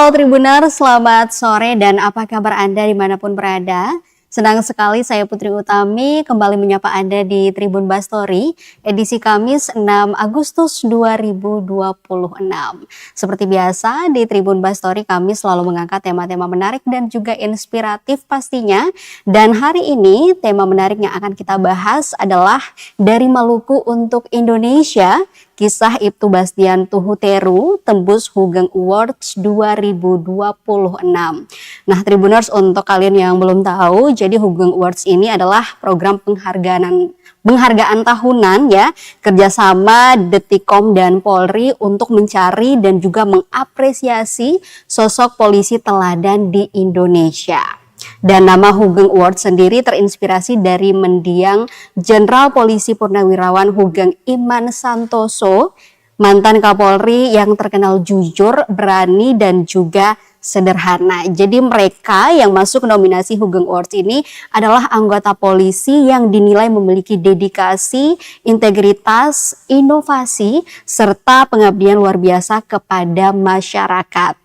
Halo Tribuner, selamat sore dan apa kabar Anda dimanapun berada? Senang sekali saya Putri Utami kembali menyapa Anda di Tribun Bastory edisi Kamis 6 Agustus 2026. Seperti biasa di Tribun Bastory kami selalu mengangkat tema-tema menarik dan juga inspiratif pastinya. Dan hari ini tema menarik yang akan kita bahas adalah dari Maluku untuk Indonesia. Kisah Ibtu Bastian Tuhuteru tembus Hugeng Awards 2026. Nah, Tribuners, untuk kalian yang belum tahu, jadi Hugeng Awards ini adalah program penghargaan tahunan ya, kerjasama Detikom dan Polri untuk mencari dan juga mengapresiasi sosok polisi teladan di Indonesia. Dan nama Hugeng Awards sendiri terinspirasi dari mendiang Jenderal Polisi Purnawirawan Hugeng Iman Santoso, mantan Kapolri yang terkenal jujur, berani, dan juga sederhana. Jadi mereka yang masuk nominasi Hugeng Awards ini adalah anggota polisi yang dinilai memiliki dedikasi, integritas, inovasi, serta pengabdian luar biasa kepada masyarakat.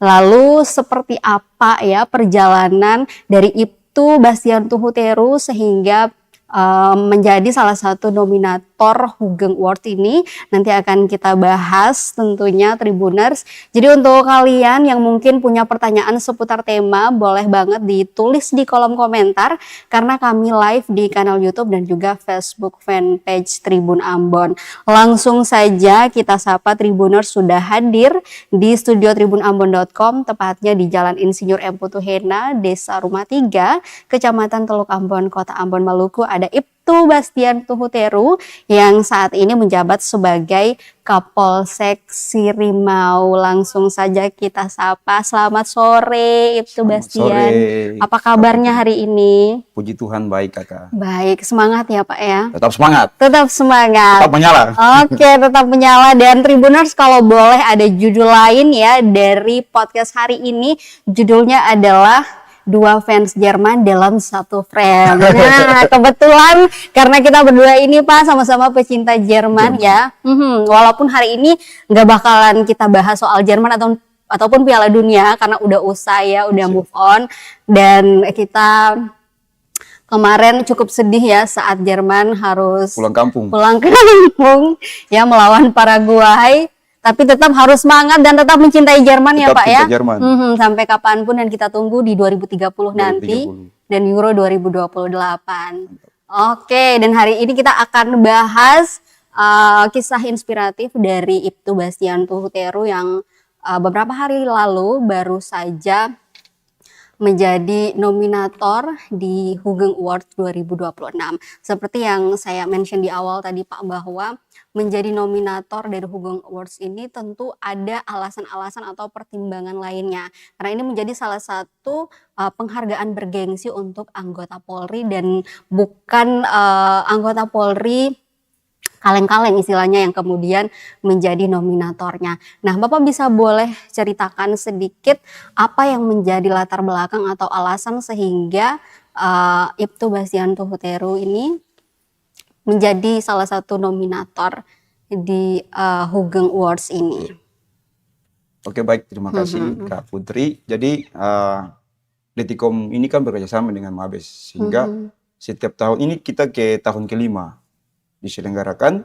Lalu seperti apa ya perjalanan dari Ibtu Bastian Tuhuteru sehingga menjadi salah satu nominator Hugeng Award ini, nanti akan kita bahas tentunya Tribuners. Jadi untuk kalian yang mungkin punya pertanyaan seputar tema, boleh banget ditulis di kolom komentar karena kami live di kanal YouTube dan juga Facebook fanpage Tribun Ambon. Langsung saja kita sapa Tribuners sudah hadir di studio tribunambon.com, tepatnya di Jalan Insinyur M. Putuhena, Desa Rumah 3, Kecamatan Teluk Ambon, Kota Ambon, Maluku. Ada Ibtu Bastian Tuhuteru yang saat ini menjabat sebagai Kapolsek Sirimau. Langsung saja kita sapa. Selamat sore Ibtu Bastian. Sore. Apa kabarnya hari ini? Puji Tuhan baik kakak. Baik, semangat ya Pak ya. Tetap semangat. Tetap semangat. Tetap menyala. Oke, tetap menyala. Dan Tribuners, kalau boleh ada judul lain ya dari podcast hari ini. Judulnya adalah Dua fans Jerman dalam satu frame. Nah, kebetulan karena kita berdua ini Pak sama-sama pecinta Jerman ya. Walaupun hari ini nggak bakalan kita bahas soal Jerman ataupun Piala Dunia karena udah usai ya, udah move on. Dan kita kemarin cukup sedih ya saat Jerman harus Pulang kampung ya melawan Paraguay. Tapi tetap harus semangat dan tetap mencintai Jerman ya Pak ya. Jerman. Sampai kapanpun, dan kita tunggu di 2030 nanti dan Euro 2028. Oke, dan hari ini kita akan bahas kisah inspiratif dari Ibtu Bastian Tuhuteru yang beberapa hari lalu baru saja menjadi nominator di Hugeng Awards 2026. Seperti yang saya mention di awal tadi Pak, bahwa menjadi nominator dari Hugeng Awards ini tentu ada alasan-alasan atau pertimbangan lainnya. Karena ini menjadi salah satu penghargaan bergengsi untuk anggota Polri dan bukan anggota Polri kaleng-kaleng istilahnya yang kemudian menjadi nominatornya. Nah, Bapak bisa boleh ceritakan sedikit apa yang menjadi latar belakang atau alasan sehingga Ibtu Bastian Tuhuteru ini menjadi salah satu nominator di Hugeng Awards ini. Oke, baik, terima kasih Kak Putri. Jadi Detikom ini kan bekerjasama dengan Mabes sehingga setiap tahun ini kita ke tahun kelima diselenggarakan,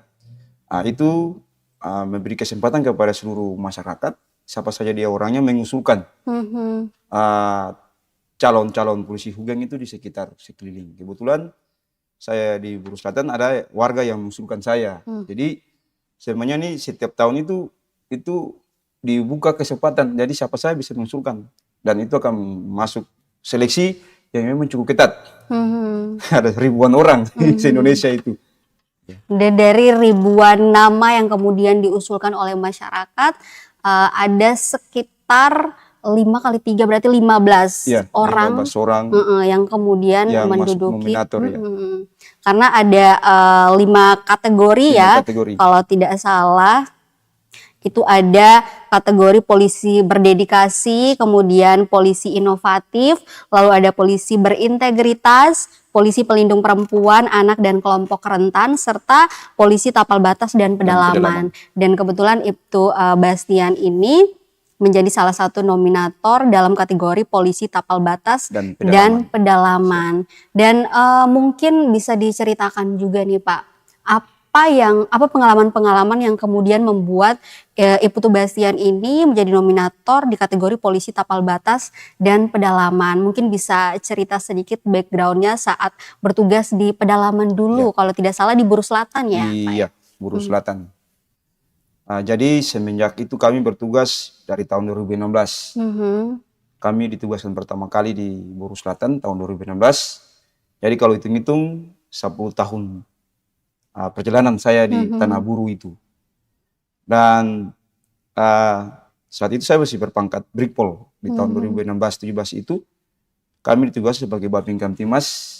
itu memberi kesempatan kepada seluruh masyarakat, siapa saja dia orangnya, mengusulkan calon-calon polisi Hugeng itu di sekitar sekeliling. Kebetulan saya di Buru Selatan ada warga yang mengusulkan saya. Jadi sebenarnya nih setiap tahun itu dibuka kesempatan, jadi siapa saja bisa mengusulkan dan itu akan masuk seleksi yang memang cukup ketat. Ada ribuan orang di Indonesia itu. Dan dari ribuan nama yang kemudian diusulkan oleh masyarakat, ada sekitar 5 kali 3 berarti 15 orang, 15 orang yang kemudian yang menduduki nominator, ya. Karena ada 5 kategori ya, kalau tidak salah. Itu ada kategori polisi berdedikasi, kemudian polisi inovatif, lalu ada polisi berintegritas, polisi pelindung perempuan, anak dan kelompok rentan, serta polisi tapal batas dan pedalaman. Dan kebetulan Ibtu Bastian ini menjadi salah satu nominator dalam kategori polisi tapal batas Dan dan pedalaman. pedalaman. Dan mungkin bisa diceritakan juga nih Pak, apa pengalaman-pengalaman yang kemudian membuat Ibtu Bastian ini menjadi nominator di kategori polisi tapal batas dan pedalaman. Mungkin bisa cerita sedikit backgroundnya saat bertugas di pedalaman dulu, kalau tidak salah di Buru Selatan ya Pak ya? Iya, Buru Selatan. Jadi semenjak itu kami bertugas dari tahun 2016. Mhm. Kami ditugaskan pertama kali di Buru Selatan tahun 2016. Jadi kalau hitung-hitung 10 tahun perjalanan saya di Tanah Buru itu. Dan saat itu saya masih berpangkat Brigpol di tahun 2016-17 itu. Kami ditugaskan sebagai Babin Kamtimas,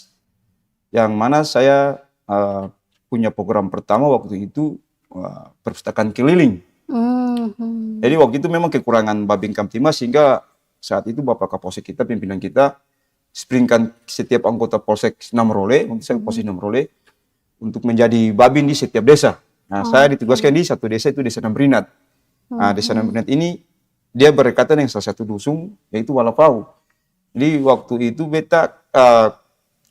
yang mana saya punya program pertama waktu itu perpustakaan keliling. Jadi waktu itu memang kekurangan Babin Kamtimas, sehingga saat itu Bapak Kapolsek kita, pimpinan kita, springkan setiap anggota Polsek Namrole, untuk saya Polsek Namrole, untuk menjadi Babin di setiap desa. Nah, saya ditugaskan di satu desa, itu Desa Nambrinat. Nah, Desa Nambrinat ini, dia berdekatan dengan salah satu dusun, yaitu Walapau. Jadi waktu itu beta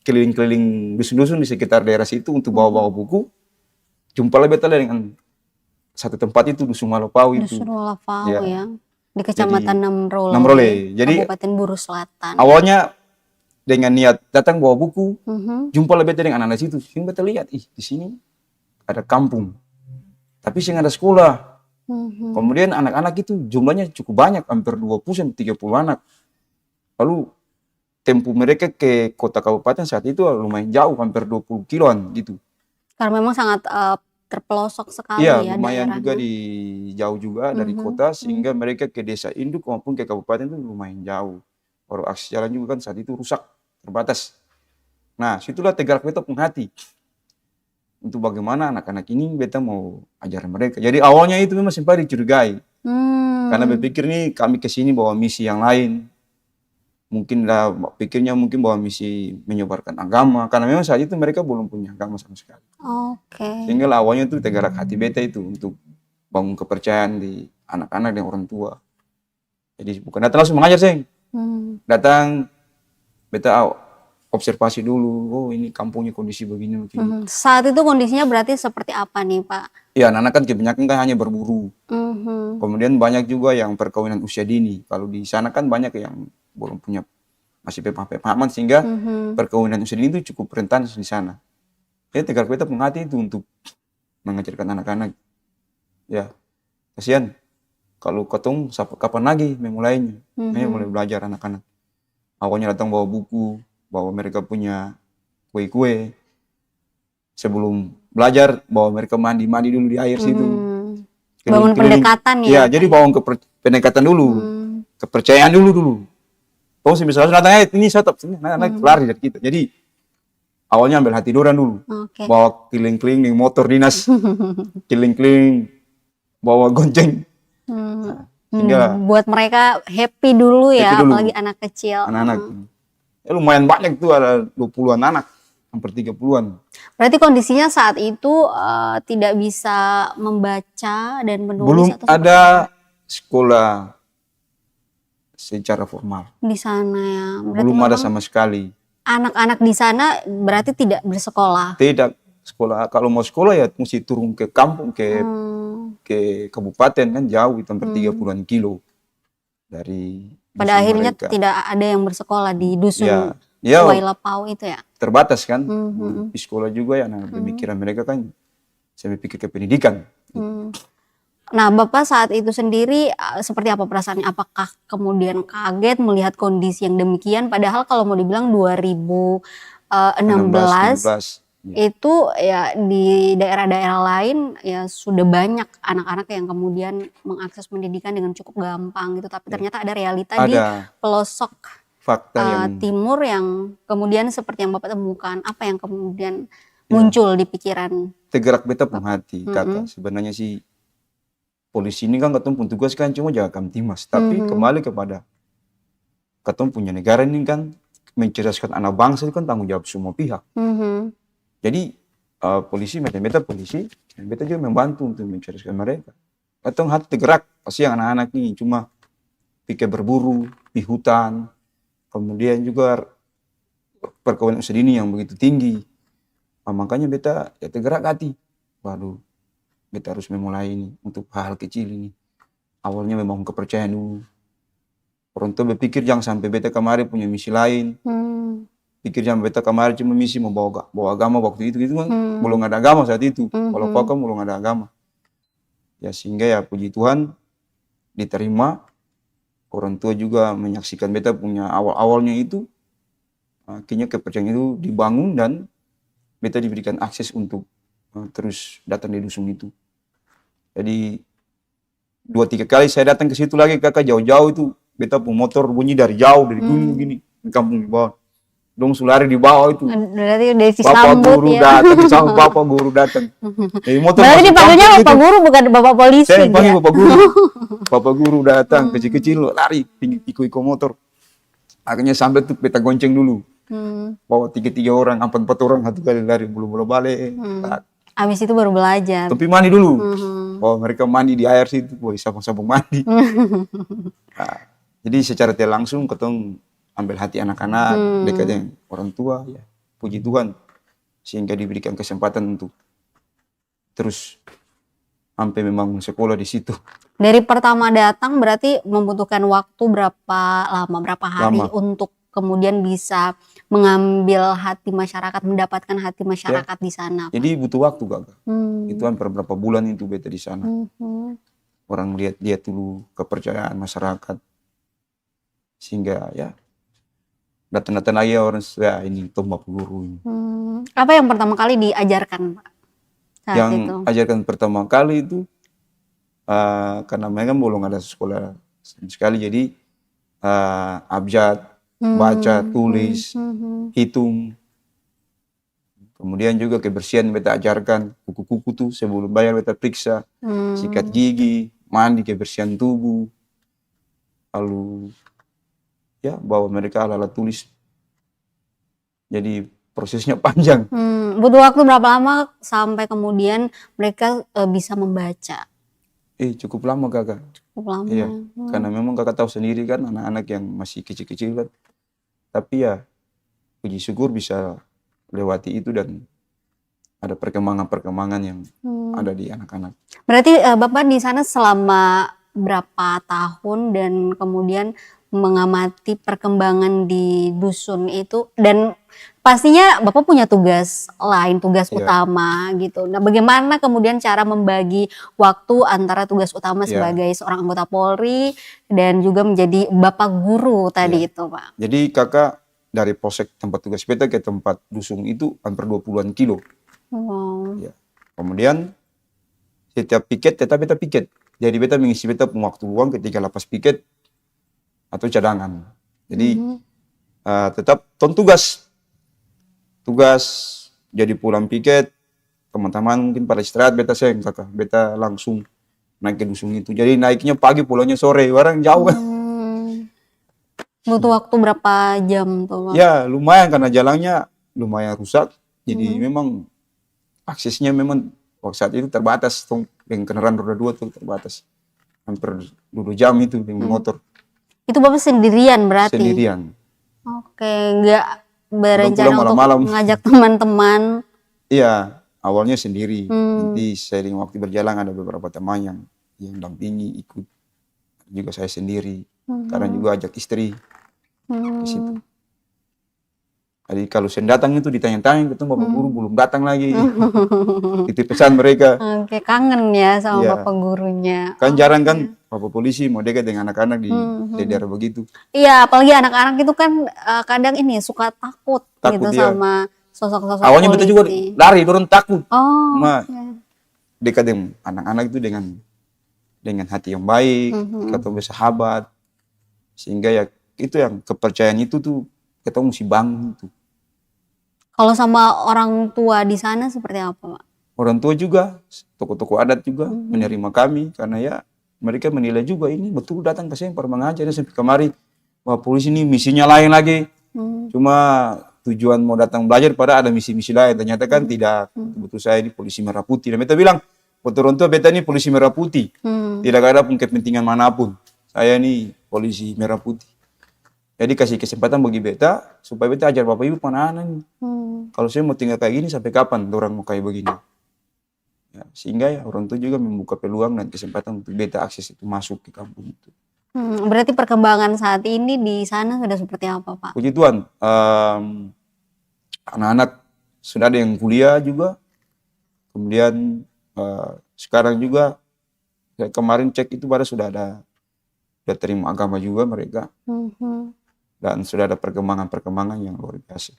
keliling-keliling dusun-dusun di sekitar daerah situ untuk bawa-bawa buku. Jumpalah beta dengan satu tempat itu, Dusun Walapau itu. Dusun Walapau Ya. ya, di Kecamatan Namrole, Namrole. Jadi Kabupaten Buru Selatan. awalnya dengan niat datang bawa buku, Mhm. jumpalah beta dengan anak situ. Sehingga beta lihat, di sini ada kampung, tapi sih ada sekolah. Mhm. Kemudian anak-anak itu jumlahnya cukup banyak, hampir 20-30 anak. Lalu tempuh mereka ke kota kabupaten saat itu lumayan jauh, hampir 20 kiloan gitu. Karena memang sangat terpelosok sekali Iya, ya lumayan juga daerahnya. jauh juga dari kota, sehingga mereka ke desa induk maupun ke kabupaten itu lumayan jauh. Baru akses jalan juga kan saat itu rusak, terbatas. Nah, situlah tegak beta pun hati. Untuk bagaimana anak-anak ini beta mau ajar mereka. Jadi awalnya itu memang sempat dicurigai. Karena berpikir nih kami kesini bawa misi yang lain. Mungkin lah pikirnya mungkin bawa misi menyebarkan agama. Karena memang saat itu mereka belum punya agama sama sekali. Oke. Sehingga awalnya itu tergerak hati beta itu untuk bangun kepercayaan di anak-anak dan orang tua. Jadi bukan datang langsung mengajar, Seng. Datang, beta observasi dulu. Oh, ini kampungnya kondisi begini. Saat itu kondisinya berarti seperti apa nih Pak? Ya, anak-anak kan kebanyakan kan hanya berburu. Mhm. Kemudian banyak juga yang perkawinan usia dini. Kalau di sana kan banyak yang belum punya, masih pemahaman, sehingga perkawinan usia dini itu cukup rentan di sana. Jadi tegak beta penghati itu untuk mengajarkan anak-anak. Ya, kasihan. Kalau ketemu kapan lagi memulainya? Ayo mulai belajar anak-anak. Awalnya datang bawa buku, bawa mereka punya kue-kue. Sebelum belajar, bawa mereka mandi-mandi dulu di air situ. Bangun pendekatan ya? Iya, jadi bangun pendekatan dulu. Kepercayaan dulu. Oh, misalnya datang, ini shut up, anak lari dari kita. Jadi awalnya ambil hati nurani dulu. Oke. Bawa keliling-keliling motor dinas. Keliling-keliling bawa gonceng. Sehingga Buat mereka happy dulu ya, Happy dulu. apalagi anak kecil. anak-anak. Ya, lumayan banyak tuh, ada 20-an anak, hampir 30-an. Berarti kondisinya saat itu tidak bisa membaca dan menulis Belum atau ada sekolah secara formal. di sana ya. Berarti Belum ada memang sama sekali. anak-anak di sana berarti tidak bersekolah. Tidak sekolah. Kalau mau sekolah ya mesti turun ke kampung, ke kabupaten, kan jauh, itu hampir 30-an kilo dari Pada dusun akhirnya mereka. tidak ada yang bersekolah di dusun Ya, Wailapau itu ya. terbatas kan. Di sekolah juga ya, pemikiran mereka kan saya pikir ke pendidikan. Nah, Bapak saat itu sendiri seperti apa perasaannya? Apakah kemudian kaget melihat kondisi yang demikian? Padahal kalau mau dibilang 2016 16. itu ya di daerah-daerah lain ya sudah banyak anak-anak yang kemudian mengakses pendidikan dengan cukup gampang gitu. Tapi ternyata ada realita di Ada pelosok fakta yang timur yang kemudian seperti yang Bapak temukan. Apa yang kemudian muncul di pikiran? tergerak beta pun hati, kakak. Sebenarnya sih polisi ini kan ketemu pun tugas kan cuma jaga Kamtimas, tapi kembali kepada ketemu punya negara ini kan mencerdaskan anak bangsa itu kan tanggung jawab semua pihak. Jadi polisi, beta polisi, beta juga membantu untuk mencerdaskan mereka. Ketemu hati tergerak, pasti anak-anak ini cuma pikir berburu di hutan, kemudian juga perkawinan usia dini yang begitu tinggi. Nah, makanya beta ya tergerak hati. Waduh, beta harus memulai ini untuk hal-hal kecil ini. Awalnya memang kepercayaan dulu. Orang tua berpikir jangan sampai beta kemarin punya misi lain. Pikir jangan beta kemarin cuma misi mau bawa agama waktu itu kan belum ada agama saat itu. Kalau kan belum ada agama. Ya sehingga ya puji Tuhan diterima. Orang tua juga menyaksikan beta punya awal-awalnya itu. Akhirnya kepercayaan itu dibangun dan beta diberikan akses untuk terus datang di dusun itu. Jadi 2-3 kali saya datang ke situ lagi kakak jauh-jauh itu beta pun motor bunyi dari jauh dari gunung gini di kampung di bawah. Dong sulari di bawah itu. Berarti udah Bapak disambut guru ya. datang, sama bapak guru datang. Jadi motor Berarti masuk dipanggilnya kampung bapak gitu. guru bukan bapak polisi Saya panggil ya. bapak guru. Bapak guru datang kecil-kecil lari ikut motor. Akhirnya sampai tuh beta gonceng dulu. Bawa 3 orang, 4 orang, 1 kali lari belum balik. Habis itu baru belajar. Tapi mandi dulu. Oh mereka mandi di air situ, boy sabung-sabung mandi. Nah, jadi secara tidak langsung ketemu ambil hati anak-anak, dekat dengan orang tua, ya puji Tuhan, sehingga diberikan kesempatan untuk terus sampai memang sekolah di situ. Dari pertama datang berarti membutuhkan waktu berapa lama, berapa hari untuk kemudian bisa mengambil hati masyarakat, mendapatkan hati masyarakat di sana. Jadi butuh waktu kakak. Itu hampir berapa bulan itu beta di sana. Orang lihat dulu kepercayaan masyarakat, sehingga ya datang-datang lagi orang ya ini tombak guru ini. Apa yang pertama kali diajarkan Pak saat Yang itu? ajarkan pertama kali itu karena mereka belum ada sekolah sekali, jadi abjad, baca, tulis, hitung. Kemudian juga kebersihan beta ajarkan, kuku-kuku tuh sebelum bayar beta periksa, sikat gigi, mandi, kebersihan tubuh. Lalu ya bawa mereka alat-alat tulis. Jadi prosesnya panjang. Butuh waktu berapa lama sampai kemudian mereka bisa membaca? Cukup lama kakak. Cukup lama. Iya, karena memang kakak tahu sendiri kan anak-anak yang masih kecil-kecil kan. Tapi ya puji syukur bisa lewati itu dan ada perkembangan-perkembangan yang ada di anak-anak. Berarti Bapak di sana selama berapa tahun dan kemudian mengamati perkembangan di dusun itu, dan pastinya Bapak punya tugas lain, tugas utama gitu. Nah, bagaimana kemudian cara membagi waktu antara tugas utama sebagai seorang anggota Polri dan juga menjadi Bapak guru tadi itu, Pak? Jadi kakak dari polsek tempat tugas beta ke tempat dusun itu hampir 20-an kilo. Wow. Ya. Kemudian setiap piket tetap beta piket. Jadi beta mengisi beta waktu luang ketika lapas piket atau cadangan. Jadi tetap tugas jadi pulang piket, teman-teman mungkin pada istirahat beta sayang kakak, beta langsung naik ke dusun itu. Jadi naiknya pagi pulangnya sore, orang jauh kan. Butuh waktu berapa jam tuh, Pak? Ya lumayan karena jalannya lumayan rusak. Jadi memang aksesnya memang waktu saat itu terbatas dengan kendaraan roda 2 tuh terbatas. Hampir 2 jam itu dengan motor. Itu Bapak sendirian berarti? Sendirian. Oke, nggak berencana untuk malam-malam. mengajak teman-teman? Iya, awalnya sendiri. Nanti seiring waktu berjalan ada beberapa teman yang dampingi ikut. Juga saya sendiri. Karena juga ajak istri ke situ. Jadi kalau saya datang itu ditanya-tanya, ketemu Bapak Guru belum datang lagi. Itu pesan mereka. Oke, kangen ya sama Bapak gurunya. Kan jarang kan Bapak polisi mau dekat dengan anak-anak di daerah begitu. Iya, apalagi anak-anak itu kan kadang ini suka takut gitu sama sosok-sosok awalnya polisi. betul juga lari, dorong takut. Oh, Dekat dengan anak-anak itu dengan hati yang baik, atau bersahabat. Sehingga ya itu yang kepercayaan itu tuh kita mesti bangun tuh. Kalau sama orang tua di sana seperti apa, Pak? Orang tua juga, tokoh-tokoh adat juga menerima kami karena ya mereka menilai juga ini betul datang ke Sempar mengajar sampai kemari. Wah polisi ini misinya lain lagi. Cuma tujuan mau datang belajar pada ada misi-misi lain. Ternyata kan tidak. Betul saya ini polisi merah putih. Dan beta bilang, betul orang tua beta ini polisi merah putih. Tidak ada pun kepentingan manapun. saya nih polisi merah putih. Jadi kasih kesempatan bagi beta supaya beta ajar bapak ibu mana nih. Kalau saya mau tinggal kayak gini sampai kapan orang mau kayak begini? Ya, sehingga ya orang tua juga membuka peluang dan kesempatan untuk beta akses itu masuk ke kampung itu. Berarti perkembangan saat ini di sana sudah seperti apa, Pak? Puji Tuhan, anak-anak sudah ada yang kuliah juga. Kemudian sekarang juga kemarin cek itu baru sudah terima agama juga mereka. Dan sudah ada perkembangan yang luar biasa.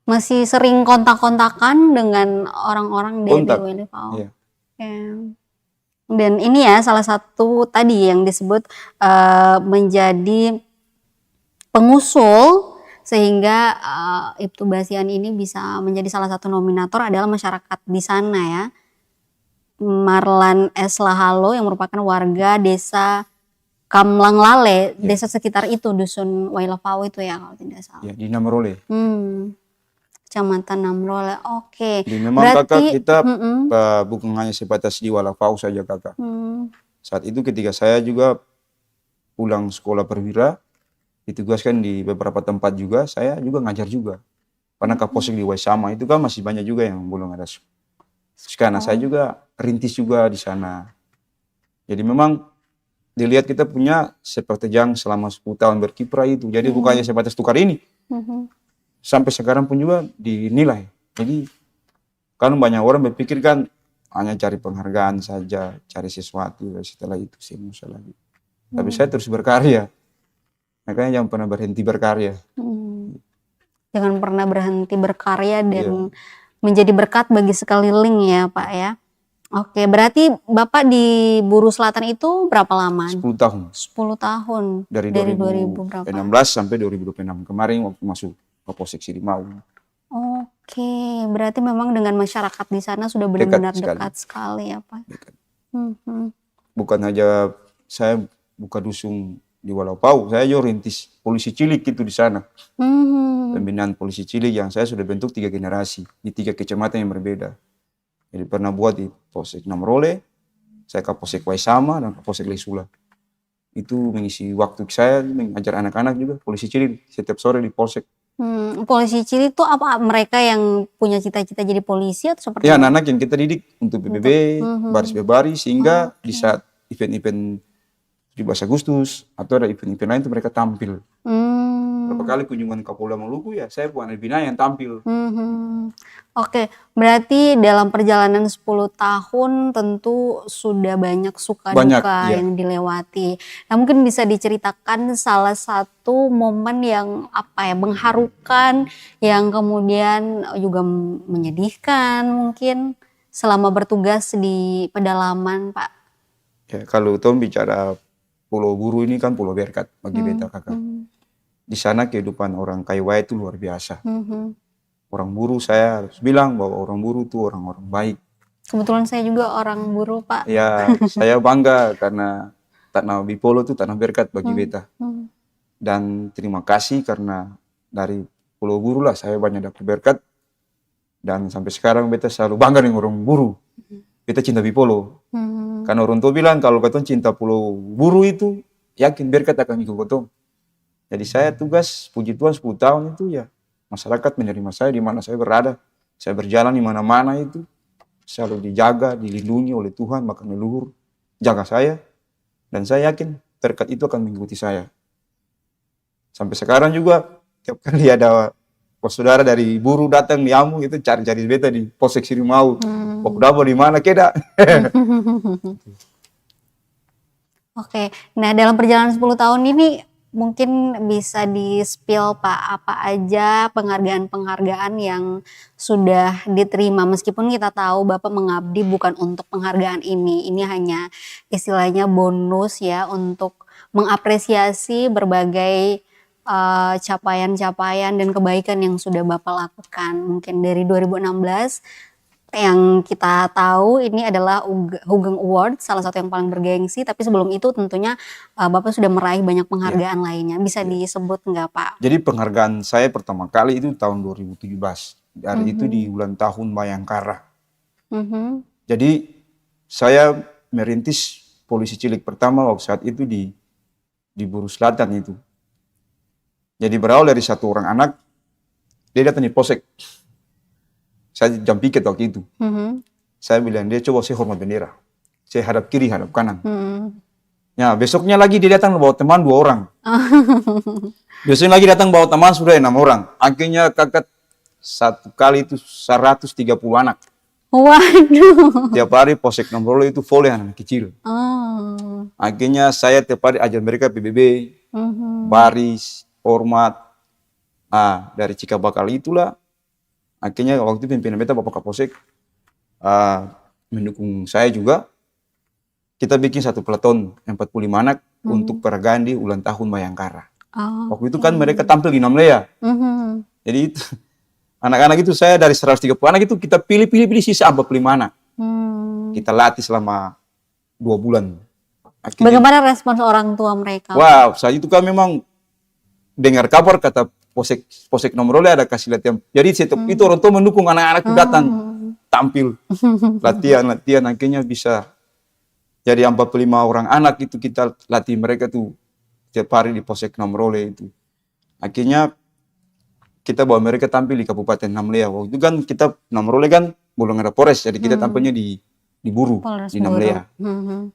Masih sering kontak-kontakan dengan orang-orang dari Kontak, WLFAO. iya. Dan ini ya salah satu tadi yang disebut menjadi pengusul sehingga Ibtu Basian ini bisa menjadi salah satu nominator adalah masyarakat di sana ya. Marlan S. Lahalo yang merupakan warga desa Kamlang Lale, desa sekitar itu, dusun WLFAO itu ya kalau tidak salah. Ya, di Namrole. Kecamatan Namrole, oke. Jadi memang berarti, kakak kita bukan hanya sebatas di WLFAO saja kakak. Saat itu ketika saya juga pulang sekolah perwira, ditugaskan di beberapa tempat juga, saya juga ngajar juga. Karena Kapolsek di Waisama itu kan masih banyak juga yang belum ada. Karena saya juga rintis juga di sana. Jadi memang dilihat kita punya sepak terjang selama 10 tahun berkiprah itu. Jadi bukannya sebatas tukar ini. Sampai sekarang pun juga dinilai. Jadi kan banyak orang berpikir kan hanya cari penghargaan saja, cari sesuatu, setelah itu saya mau lagi. Tapi saya terus berkarya. Makanya jangan pernah berhenti berkarya. Jangan pernah berhenti berkarya dan menjadi berkat bagi sekeliling ya Pak ya. Oke, berarti Bapak di Buru Selatan itu berapa lama? 10 tahun. 10 tahun. Dari 2000 berapa? 2016 sampai 2026 kemarin waktu masuk Kapolsek Sirimau. Oke, berarti memang dengan masyarakat di sana sudah benar-benar dekat sekali ya Pak. Dekat. Bukan aja saya buka dusun di WLFAO, saya juga rintis polisi cilik itu di sana. Pembinaan polisi cilik yang saya sudah bentuk 3 generasi di 3 kecamatan yang berbeda. Jadi pernah buat di Polsek Namrole, saya Kapolsek Waisama dan Kapolsek Lesula. Itu mengisi waktu saya mengajar anak-anak juga polisi cilik setiap sore di Polsek. Polisi cilik itu apa? Mereka yang punya cita-cita jadi polisi atau seperti ya, anak-anak yang kita didik untuk PBB, baris-baris, sehingga di saat event-event 17 Agustus atau ada event-event lain itu mereka tampil. Berapa kali kunjungan Kapolda Maluku ya saya bukan Albina yang tampil. Oke, berarti dalam perjalanan 10 tahun tentu sudah banyak suka duka yang dilewati. Nah mungkin bisa diceritakan salah satu momen yang mengharukan, yang kemudian juga menyedihkan mungkin selama bertugas di pedalaman Pak. Ya, kalau Tom bicara Pulau Buru ini kan Pulau Berkat bagi beta kakak. Di sana kehidupan orang Kaiwai itu luar biasa. Orang Buru saya harus bilang bahwa orang Buru itu orang-orang baik. Kebetulan saya juga orang Buru Pak. Ya, saya bangga karena tanah Bipolo itu tanah berkat bagi beta. Dan terima kasih karena dari Pulau Buru lah saya banyak dapat berkat. Dan sampai sekarang beta selalu bangga dengan orang Buru. Beta cinta Bipolo. Karena orang tua bilang kalau katong cinta Pulau Buru itu yakin berkat akan ikut katong. Jadi saya tugas puji Tuhan 10 tahun itu ya masyarakat menerima saya di mana saya berada. Saya berjalan di mana-mana itu selalu dijaga, dilindungi oleh Tuhan, bahkan leluhur jaga saya. Dan saya yakin berkat itu akan mengikuti saya. Sampai sekarang juga tiap kali ada saudara dari Buru datang di Amu itu cari-cari beta di Polsek Sirimau. Pokoknya di mana keda. Oke, nah dalam perjalanan 10 tahun ini mungkin bisa di-spill Pak, apa aja penghargaan-penghargaan yang sudah diterima. Meskipun kita tahu Bapak mengabdi bukan untuk penghargaan ini hanya istilahnya bonus ya untuk mengapresiasi berbagai capaian-capaian dan kebaikan yang sudah Bapak lakukan. Mungkin dari 2016 yang kita tahu ini adalah Hugeng Award, salah satu yang paling bergengsi. Tapi sebelum itu tentunya Bapak sudah meraih banyak penghargaan lainnya. Bisa disebut nggak Pak? Jadi penghargaan saya pertama kali itu tahun 2017. Dari itu di ulang tahun Bayangkara. Jadi saya merintis polisi cilik pertama waktu saat itu di Buru Selatan itu. Jadi berawal dari satu orang anak, dia datang di polsek. Saya jam piket waktu itu. Saya bilang, dia coba saya hormat bendera. Saya hadap kiri, hadap kanan. Ya, besoknya lagi dia datang bawa teman 2 orang. Besoknya lagi datang bawa teman sudah 6 orang. Akhirnya kakak satu kali itu 130 anak. Waduh. Tiap hari polsek Nomrole itu full anak kecil. Akhirnya saya tiap hari ajar mereka PBB, baris, hormat. Dari Cikabakal itulah. Akhirnya waktu itu pimpinan beta Bapak Kapolsek mendukung saya juga. Kita bikin satu peleton 45 anak untuk peragaan di ulang tahun Bayangkara. Waktu itu kan mereka tampil di Namlea. Jadi itu anak-anak itu saya dari 130 anak itu kita pilih sisa 45 anak. Kita latih selama 2 bulan. Akhirnya, Bagaimana respons orang tua mereka? wah, saat itu kan memang dengar kabar kata Polsek Nomrole ada kasih latihan. Jadi itu orang tua mendukung anak-anak itu datang tampil latihan akhirnya bisa jadi 45 orang anak itu kita latih mereka tuh tiap hari di Polsek Nomrole itu. Akhirnya kita bawa mereka tampil di Kabupaten Namlea. Waktu itu kan kita Nomrole kan belum ada Polres, jadi kita tampilnya di Buru, Polres di Namlea. Buru.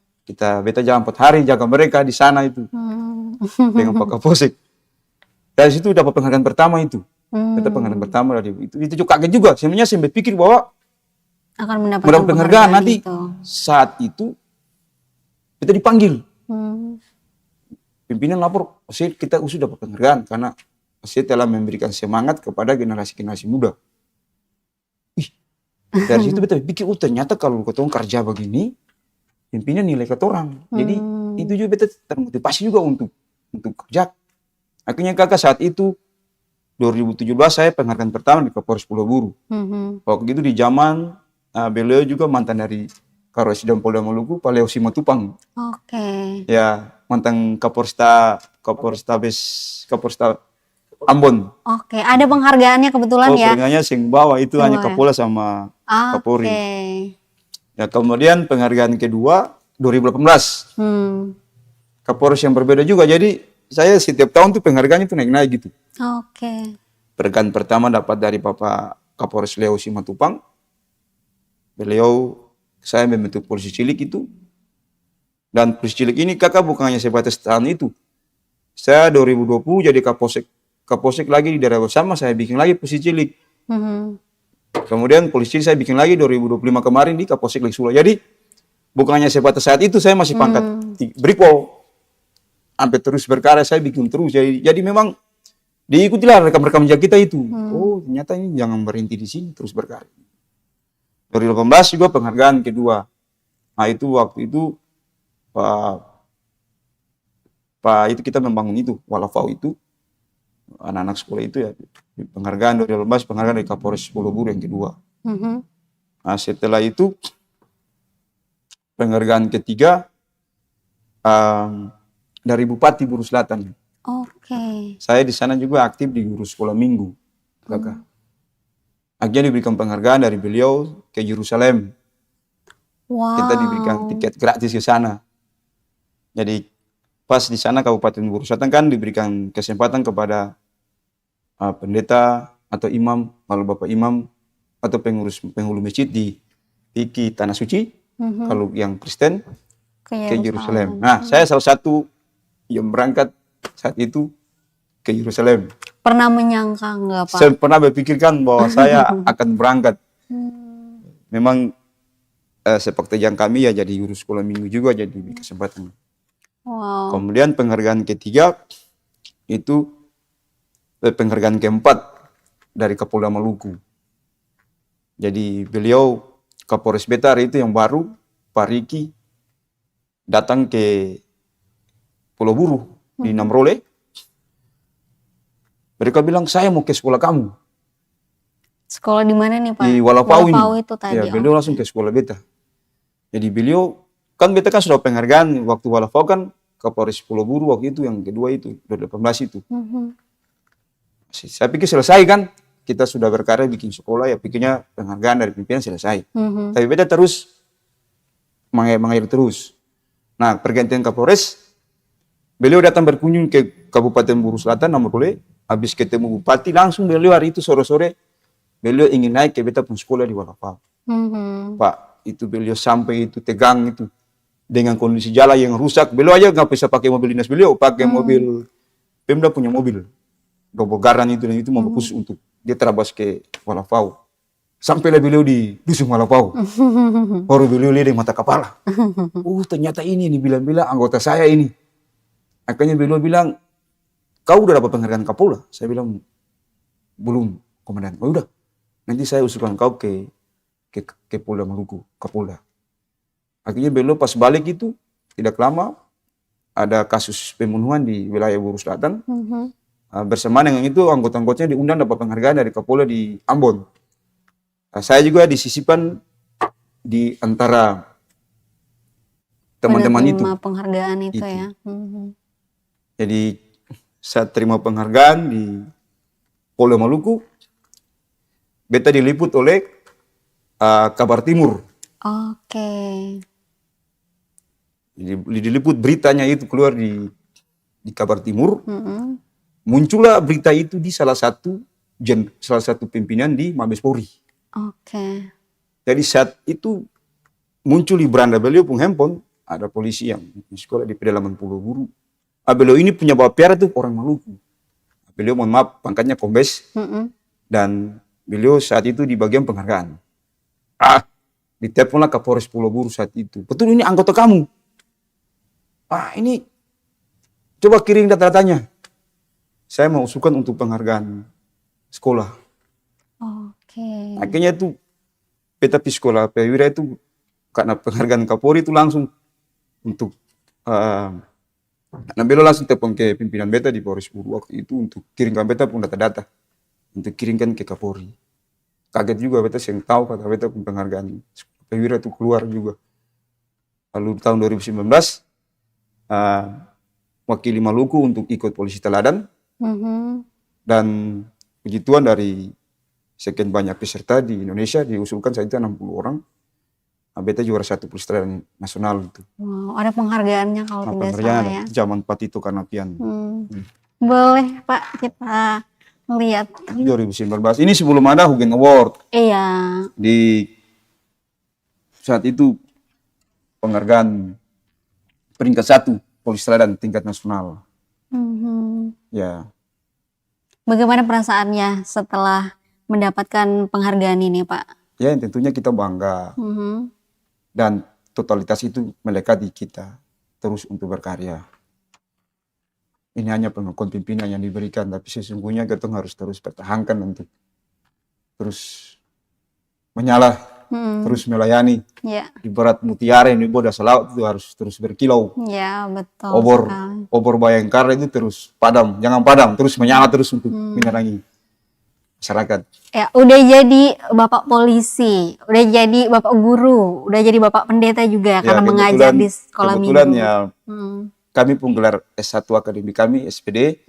Beta jalan 4 hari jaga mereka di sana itu dengan Pak Kapolsek. Dari situ dapat penghargaan pertama itu. Beta penghargaan pertama dari itu juga kaget juga. Sebenarnya saya berpikir bahwa Akan mendapatkan penghargaan nanti itu. saat itu kita dipanggil. Pimpinan lapor, kita sudah dapat penghargaan karena saya telah memberikan semangat kepada generasi muda. Dari situ beta pikir, ternyata kalau ketemu kerja begini, pimpinan nilai ketorang. Jadi itu juga beta termotivasi juga untuk kerja. Akhirnya kakak saat itu 2017 saya penghargaan pertama di Kapolres Pulau Buru. Waktu itu di zaman beliau juga mantan dari Karosidam Polda Maluku, Pak Leo Simatupang. Ya, mantan Kapolresta Ambon. Ada penghargaannya kebetulan ya. Penghargaannya sing bawa itu hanya Kapolda sama Kapolri. Ya, kemudian penghargaan kedua 2018. Kapolres yang berbeda juga. Jadi saya setiap tahun tuh penghargaan itu naik-naik gitu. Penghargaan pertama dapat dari Bapak Kapolres Leo Simatupang. Beliau saya membentuk polisi cilik itu. Dan polisi cilik ini kakak bukan hanya sebatas tahun itu. Saya 2020 jadi Kapolsek lagi di daerah bersama, saya bikin lagi polisi cilik. Kemudian polisi cilik saya bikin lagi 2025 kemarin di Kapolsek Lek Sula. Jadi bukan hanya sebatas saat itu saya masih pangkat Brigpol. Sampai terus berkarya saya bikin terus. Jadi memang diikutilah rekam-rekam jejak kita itu. Oh ternyata ini jangan berhenti di sini, terus berkarya. 2018 juga penghargaan kedua. Nah itu waktu itu Pak itu kita membangun itu walafau itu anak-anak sekolah itu ya penghargaan 2018 penghargaan dari Kapolres Pulau Buru yang kedua. Nah setelah itu penghargaan ketiga dari Bupati Buru Selatan. Saya di sana juga aktif di guru sekolah minggu, kakak. Akhirnya diberikan penghargaan dari beliau ke Yerusalem. Kita diberikan tiket gratis ke sana. Jadi pas di sana Kabupaten Buru Selatan kan diberikan kesempatan kepada pendeta atau imam, kalau bapak imam atau penghulu masjid di Piki Tanah Suci, kalau yang Kristen ke Yerusalem. Nah, saya salah satu yang berangkat saat itu ke Yerusalem. Pernah menyangka enggak Pak? Saya pernah berpikirkan bahwa saya akan berangkat. Memang sepak terjang kami ya jadi guru sekolah minggu juga jadi kesempatan. Kemudian penghargaan ketiga itu penghargaan keempat dari Kapolda Maluku. Jadi beliau Kapolres Betar itu yang baru, Pak Riki, datang ke Pulau Buru di Namrole. Mereka bilang saya mau ke sekolah kamu. Sekolah di mana nih Pak? Di Walapau ini. Itu tadi. Ya, beliau langsung ke sekolah beta. Jadi beliau kan beta kan sudah penghargaan waktu Walapau kan Kapolres Pulau Buru waktu itu yang kedua itu 2018 itu. Saya pikir selesai kan, kita sudah berkarya bikin sekolah ya pikirnya penghargaan dari pimpinan selesai. Tapi beta terus mengalir terus. Nah, pergantian Kapolres, beliau datang berkunjung ke Kabupaten Buru Selatan, Namorole. Habis ketemu bupati, langsung beliau hari itu sore-sore, beliau ingin naik ke beta pun sekolah di Walafau. Pak, itu beliau sampai itu tegang itu. Dengan kondisi jalan yang rusak, beliau aja nggak bisa pakai mobil dinas beliau, pakai mobil Pemda punya mobil. Robogaran itu, dan itu mau khusus untuk dia terabas ke Walafau. Sampailah beliau di dusun Walafau. Baru beliau lihat mata kepala. Ternyata ini bilang-bilang anggota saya ini. Akhirnya beliau bilang, kau udah dapat penghargaan Kapolda? Saya bilang, belum, komandan. Oh udah, nanti saya usulkan kau ke Polda Maluku, Kapolda. Akhirnya beliau pas balik itu, tidak lama, ada kasus pembunuhan di wilayah Buru Selatan. Bersamaan dengan itu, anggota-anggotanya diundang dapat penghargaan dari Kapolda di Ambon. Saya juga disisipkan di antara teman-teman itu. Penghargaan itu ya. Jadi saya terima penghargaan di Polda Maluku. Beta diliput oleh Kabar Timur. Oke. Jadi diliput beritanya itu keluar di Kabar Timur. Muncullah berita itu di salah satu pimpinan di Mabes Polri. Oke. Jadi saat itu muncul di beranda beliau pun handphone, ada polisi yang di sekolah di pedalaman Pulau Buru. Beliau ini punya bawa piara tuh orang Maluku. Beliau mohon maaf pangkatnya kombes. Dan beliau saat itu di bagian penghargaan. Diteleponlah Kapolres Pulau Buru saat itu. Betul ini anggota kamu? Ini coba kirim data-datanya. Saya mau usulkan untuk penghargaan sekolah. Oke. Akhirnya itu beta pi sekolah perwira itu karena penghargaan Kapolri itu langsung untuk nah beliau langsung telepon ke pimpinan beta di Polres Buru waktu itu untuk kirimkan beta pun data-data untuk kirimkan ke Kapolri. Kaget juga beta yang tahu kata beta pun penghargaan perwira itu keluar juga. Lalu tahun 2019 wakili Maluku untuk ikut polisi teladan dan puji Tuhan dari sekian banyak peserta di Indonesia diusulkan saat itu 60 orang. Beta juara 1 polisi teladan nasional itu. Wow, ada penghargaannya kalau tidak salah ya. Zaman Patito Karnavian. Boleh Pak kita lihat. 2019. Ini sebelum ada Hugeng Award. Iya. Di saat itu penghargaan peringkat 1 polisi teladan tingkat nasional. Ya. Bagaimana perasaannya setelah mendapatkan penghargaan ini Pak? Ya tentunya kita bangga. Dan totalitas itu melekat di kita terus untuk berkarya. Ini hanya pengakuan pimpinan yang diberikan, tapi sesungguhnya kita harus terus pertahankan untuk terus menyala, terus melayani. Ibarat mutiara yang dibawa dasar laut itu harus terus berkilau. Ya betul. Obor Bayangkara itu terus padam, jangan padam, terus menyala terus untuk menerangi masyarakat. Ya, udah jadi bapak polisi, udah jadi bapak guru, udah jadi bapak pendeta juga karena mengajar di sekolah minggu. Kebetulan ya kami pun gelar S1 akademik kami SPD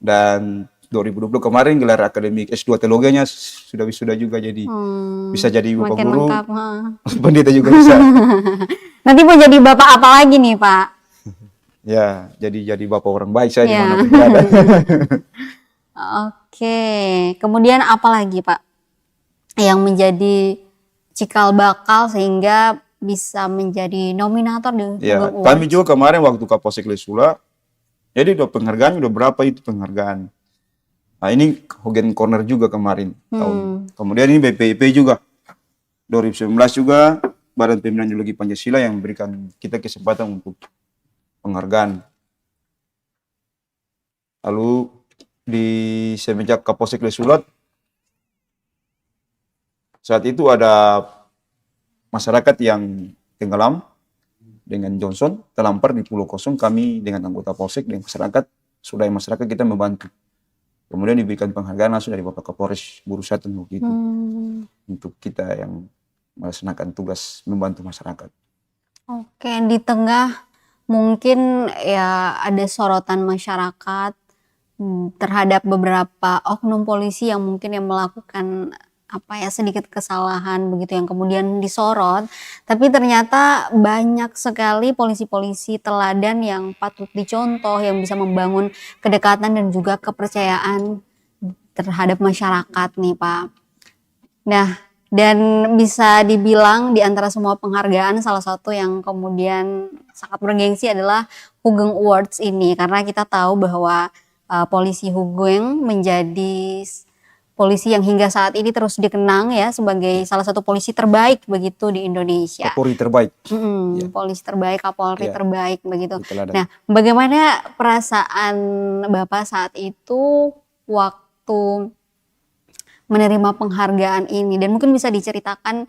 dan 2020 kemarin gelar akademik S2 teologinya sudah wisuda juga, jadi bisa jadi bapak makin guru, lengkap, pendeta juga bisa. Nanti mau jadi bapak apa lagi nih Pak? Ya, jadi bapak orang baik saya dimanapun berada. Oke, kemudian apa lagi Pak yang menjadi cikal bakal sehingga bisa menjadi nominator di Hugeng Awards? Kami juga kemarin waktu Kapolsek Lesula, jadi udah penghargaan, udah berapa itu penghargaan. Nah ini Hugeng Corner juga kemarin tahun. Kemudian ini BPIP juga 2019 juga Badan Pembinaan Ideologi Pancasila yang memberikan kita kesempatan untuk penghargaan. Lalu di semenjak Kapolsek Lesulat saat itu ada masyarakat yang tenggelam dengan Johnson terlampar di Pulau Kosong. Kami dengan anggota Polsek dengan masyarakat, sudai masyarakat kita membantu. Kemudian diberikan penghargaan langsung dari Bapak Kapolres Buru Selatan waktu itu untuk kita yang melaksanakan tugas membantu masyarakat. Oke, di tengah mungkin ya ada sorotan masyarakat terhadap beberapa oknum polisi yang mungkin yang melakukan apa ya, sedikit kesalahan begitu yang kemudian disorot, tapi ternyata banyak sekali polisi-polisi teladan yang patut dicontoh, yang bisa membangun kedekatan dan juga kepercayaan terhadap masyarakat nih Pak. Nah, dan bisa dibilang di antara semua penghargaan salah satu yang kemudian sangat bergengsi adalah Hugeng Awards ini, karena kita tahu bahwa polisi Hugeng menjadi polisi yang hingga saat ini terus dikenang ya sebagai salah satu polisi terbaik begitu di Indonesia. Kapolri terbaik. Polisi terbaik, Kapolri Ya. terbaik begitu. Teladan. Nah, bagaimana perasaan Bapak saat itu waktu menerima penghargaan ini, dan mungkin bisa diceritakan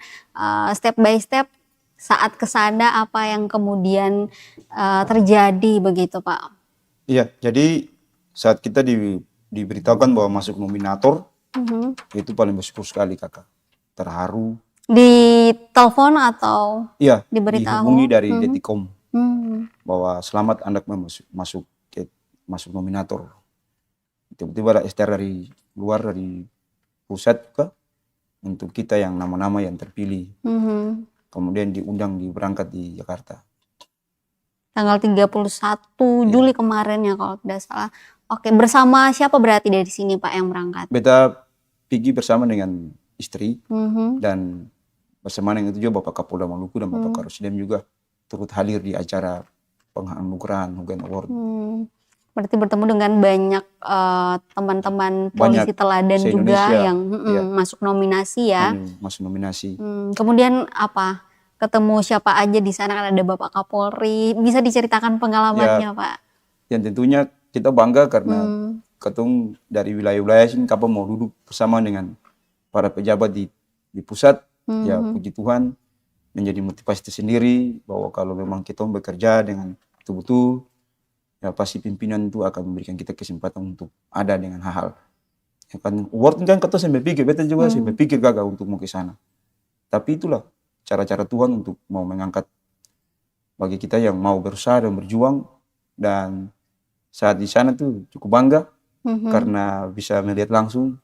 step by step saat kesana apa yang kemudian terjadi begitu Pak? Iya, jadi saat kita diberitahukan bahwa masuk nominator, itu paling bersyukur sekali kakak, terharu. Di telepon atau Iya, diberitahu? dihubungi dari Detikom Hmm. bahwa selamat Anda masuk nominator. Tiba-tiba ada STR dari luar, dari pusat juga, untuk kita yang nama-nama yang terpilih. Kemudian diundang berangkat di Jakarta. Tanggal 31 Juli kemarin ya kalau tidak salah. Oke, bersama siapa berarti dari sini Pak yang berangkat? Beta pergi bersama dengan istri dan bersama dengan itu juga Bapak Kapolda Maluku dan Bapak Karusdem juga turut hadir di acara penganugerahan Hugeng Award. Berarti bertemu dengan banyak teman-teman polisi teladan juga yang masuk nominasi ya. Masuk nominasi. Kemudian apa? Ketemu siapa aja di sana, kan ada Bapak Kapolri. Bisa diceritakan pengalamannya Pak? Yang tentunya kita bangga karena ketung dari wilayah-wilayah sini kapan mau duduk bersama dengan para pejabat di pusat. Ya puji Tuhan menjadi motivasi tersendiri bahwa kalau memang kita bekerja dengan betul-betul, ya pasti pimpinan itu akan memberikan kita kesempatan untuk ada dengan hal-hal. Ya kan award kan kita sampai pikir, beta juga sampai pikir gagal untuk mau ke sana. Tapi itulah cara-cara Tuhan untuk mau mengangkat bagi kita yang mau berusaha dan berjuang. Dan saat di sana tuh cukup bangga karena bisa melihat langsung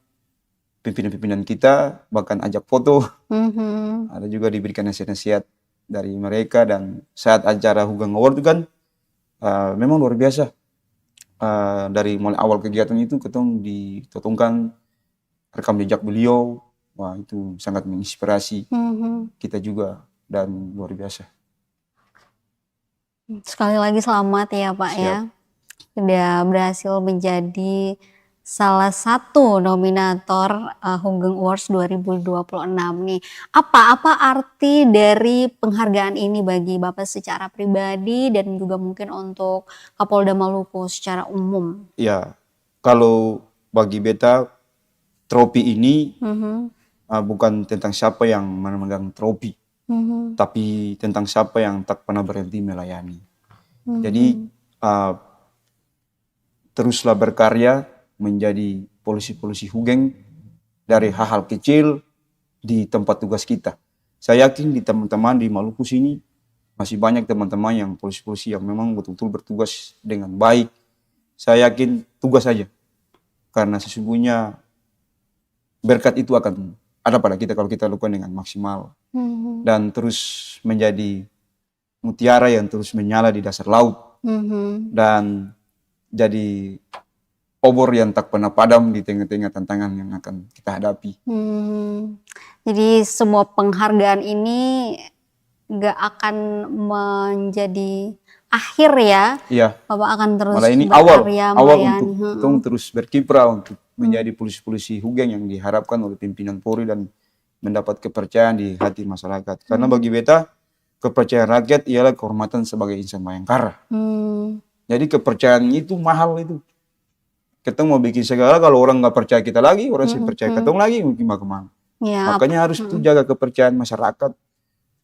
pimpinan-pimpinan kita, bahkan ajak foto. Ada juga diberikan nasihat-nasihat dari mereka. Dan saat acara Hugeng Award itu kan memang luar biasa. Dari mulai awal kegiatan itu ketemu ditotongkan rekam jejak beliau. Wah, itu sangat menginspirasi kita juga dan luar biasa. Sekali lagi selamat ya Pak. Siap. Ya. Sudah berhasil menjadi salah satu nominator Hugeng Awards 2026 nih. Apa arti dari penghargaan ini bagi Bapak secara pribadi dan juga mungkin untuk Kapolda Maluku secara umum? Ya, kalau bagi beta trofi ini bukan tentang siapa yang memegang trofi, tapi tentang siapa yang tak pernah berhenti melayani. Jadi teruslah berkarya menjadi polisi-polisi Hugeng dari hal-hal kecil di tempat tugas kita. Saya yakin di teman-teman di Maluku sini masih banyak teman-teman yang polisi-polisi yang memang betul-betul bertugas dengan baik. Saya yakin tugas saja, karena sesungguhnya berkat itu akan ada pada kita kalau kita lakukan dengan maksimal dan terus menjadi mutiara yang terus menyala di dasar laut dan jadi obor yang tak pernah padam di tengah-tengah tantangan yang akan kita hadapi. Jadi semua penghargaan ini gak akan menjadi akhir ya. Iya. Bapak akan terus malah ini berkarya, awal melayani. untuk terus berkiprah untuk menjadi polisi-polisi Hugeng yang diharapkan oleh pimpinan Polri dan mendapat kepercayaan di hati masyarakat. Karena bagi beta kepercayaan rakyat ialah kehormatan sebagai insan Bayangkara. Jadi kepercayaan itu mahal itu. Kita mau bikin segala, kalau orang nggak percaya kita lagi, orang sih percaya ketong lagi, mungkin kemana. Ya, Makanya harus tuh jaga kepercayaan masyarakat,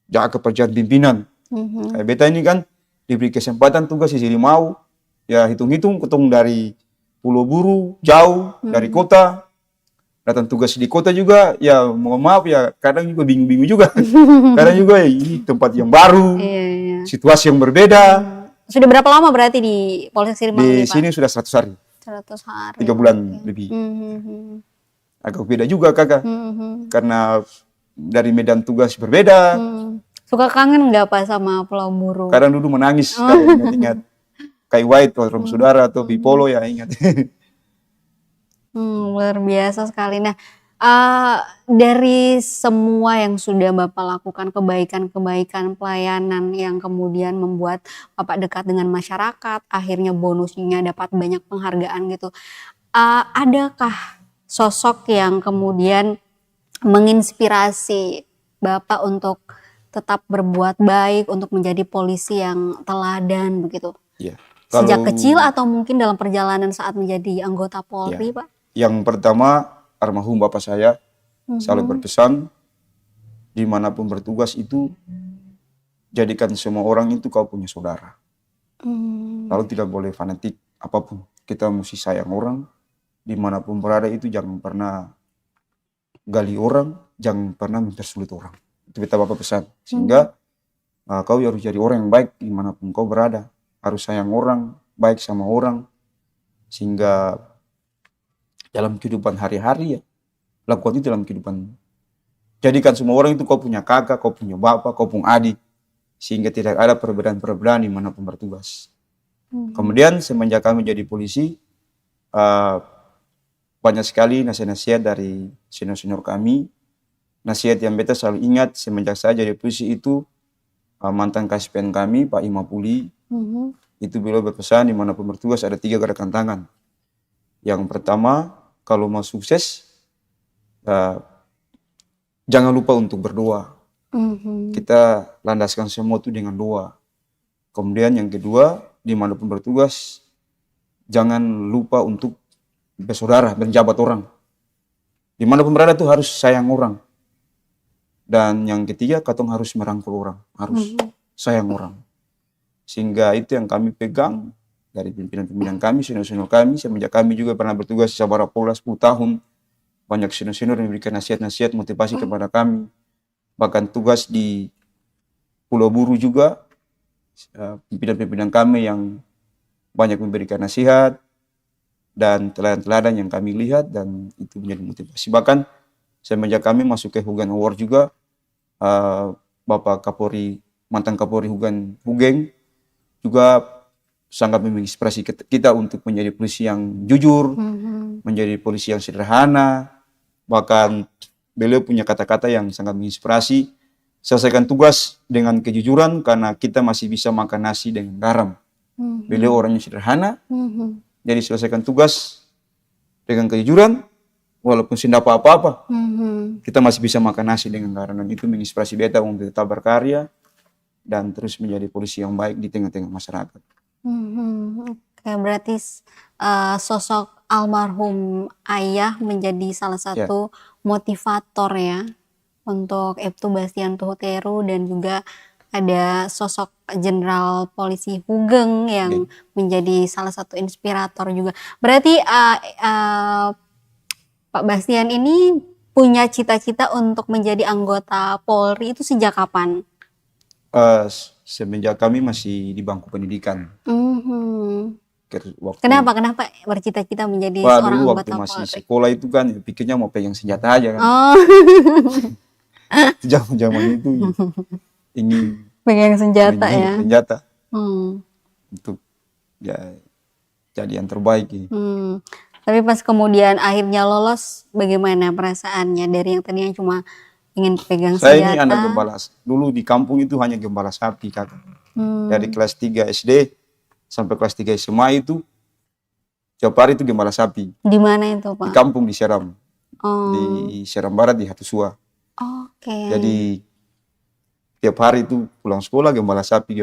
jaga kepercayaan pimpinan. Kayak beta ini kan diberi kesempatan tugas di sini mau, ya hitung-hitung ketong dari Pulau Buru, jauh dari kota, datang tugas di kota juga, ya mohon maaf ya kadang juga bingung-bingung juga. Kadang juga ya ini tempat yang baru, situasi yang berbeda. Sudah berapa lama berarti di Polsek Sirmang Di ini, Pak? sini sudah 100 hari. 100 hari. 3 bulan lebih. agak beda juga kakak. Mhm. Karena dari medan tugas berbeda. Suka kangen nggak Pak sama Pulau Buru? Kadang dulu menangis kalau ingat-ingat Kai White, Program Saudara, atau Bipolo ya ingat. Luar biasa sekali. Nah, dari semua yang sudah Bapak lakukan, kebaikan-kebaikan pelayanan yang kemudian membuat Bapak dekat dengan masyarakat, akhirnya bonusnya dapat banyak penghargaan gitu. Adakah sosok yang kemudian menginspirasi Bapak untuk tetap berbuat baik, untuk menjadi polisi yang teladan begitu? Ya. Sejak Kalau kecil atau mungkin dalam perjalanan saat menjadi anggota ya, Polri, Pak? yang pertama almarhum bapak saya selalu Mhm. berpesan, dimanapun bertugas itu jadikan semua orang itu kau punya saudara. Lalu tidak boleh fanatik apapun. Kita mesti sayang orang, dimanapun berada itu jangan pernah gali orang, jangan pernah mempersulit orang. Itu beta bapak pesan. Sehingga kau harus jadi orang yang baik dimanapun kau berada. Harus sayang orang, baik sama orang. Sehingga dalam kehidupan hari-hari ya, lakukan itu dalam kehidupan. Jadikan semua orang itu kau punya kakak, kau punya bapak, kau punya adik. Sehingga tidak ada perbedaan-perbedaan dimanapun bertugas. Kemudian semenjak kami jadi polisi, banyak sekali nasihat-nasihat dari senior-senior kami. Nasihat yang beta selalu ingat semenjak saya jadi polisi itu, mantan Kaspen kami, Pak Imapuli, itu beliau berpesan dimanapun bertugas ada 3 gerakan tangan. Yang pertama, kalau mau sukses, jangan lupa untuk berdoa. Kita landaskan semua itu dengan doa. Kemudian yang kedua, dimanapun bertugas, jangan lupa untuk bersaudara, berjabat orang. Dimanapun berada tuh harus sayang orang. Dan yang ketiga, katong harus merangkul orang, harus sayang orang. Sehingga itu yang kami pegang dari pimpinan-pimpinan kami, senior-senior kami, semenjak kami juga pernah bertugas di Sabara Polda 10 tahun. Banyak senior-senior yang memberikan nasihat-nasihat, motivasi kepada kami. Bahkan tugas di Pulau Buru juga, pimpinan-pimpinan kami yang banyak memberikan nasihat dan teladan-teladan yang kami lihat, dan itu menjadi motivasi. Bahkan semenjak kami masuk ke Hugan Award juga, Bapak Kapolri, mantan Kapolri Hugeng juga sangat menginspirasi kita untuk menjadi polisi yang jujur, menjadi polisi yang sederhana. Bahkan beliau punya kata-kata yang sangat menginspirasi, selesaikan tugas dengan kejujuran karena kita masih bisa makan nasi dengan garam. Beliau orangnya sederhana, jadi selesaikan tugas dengan kejujuran, walaupun tidak apa-apa, kita masih bisa makan nasi dengan garam. Dan itu menginspirasi beta untuk tetap berkarya dan terus menjadi polisi yang baik di tengah-tengah masyarakat. Oke, berarti sosok almarhum ayah menjadi salah satu motivator ya untuk Ibtu Bastian Tuhuteru, dan juga ada sosok Jenderal Polisi Hugeng yang menjadi salah satu inspirator juga. Berarti Pak Bastian ini punya cita-cita untuk menjadi anggota Polri itu sejak kapan? Semenjak kami masih di bangku pendidikan. Kenapa bercita-cita menjadi Wah, seorang dulu waktu anggota masih Polri? sekolah itu kan pikirnya mau pegang senjata aja kan. Oh, Zaman itu ingin pegang senjata menjadi ya. senjata Hmm. untuk ya jadi yang terbaik ini. Tapi pas kemudian akhirnya lolos, bagaimana perasaannya dari yang tadinya cuma ingin pegang Saya ini senjata? anak gembala. Dulu di kampung itu hanya gembala sapi kakak. Dari kelas 3 SD sampai kelas 3 SMA itu tiap hari itu gembala sapi. Di mana itu Di Pak? kampung di Seram. Oh, Di Seram Barat di Hatusua. oke. Jadi tiap hari itu pulang sekolah gembala sapi.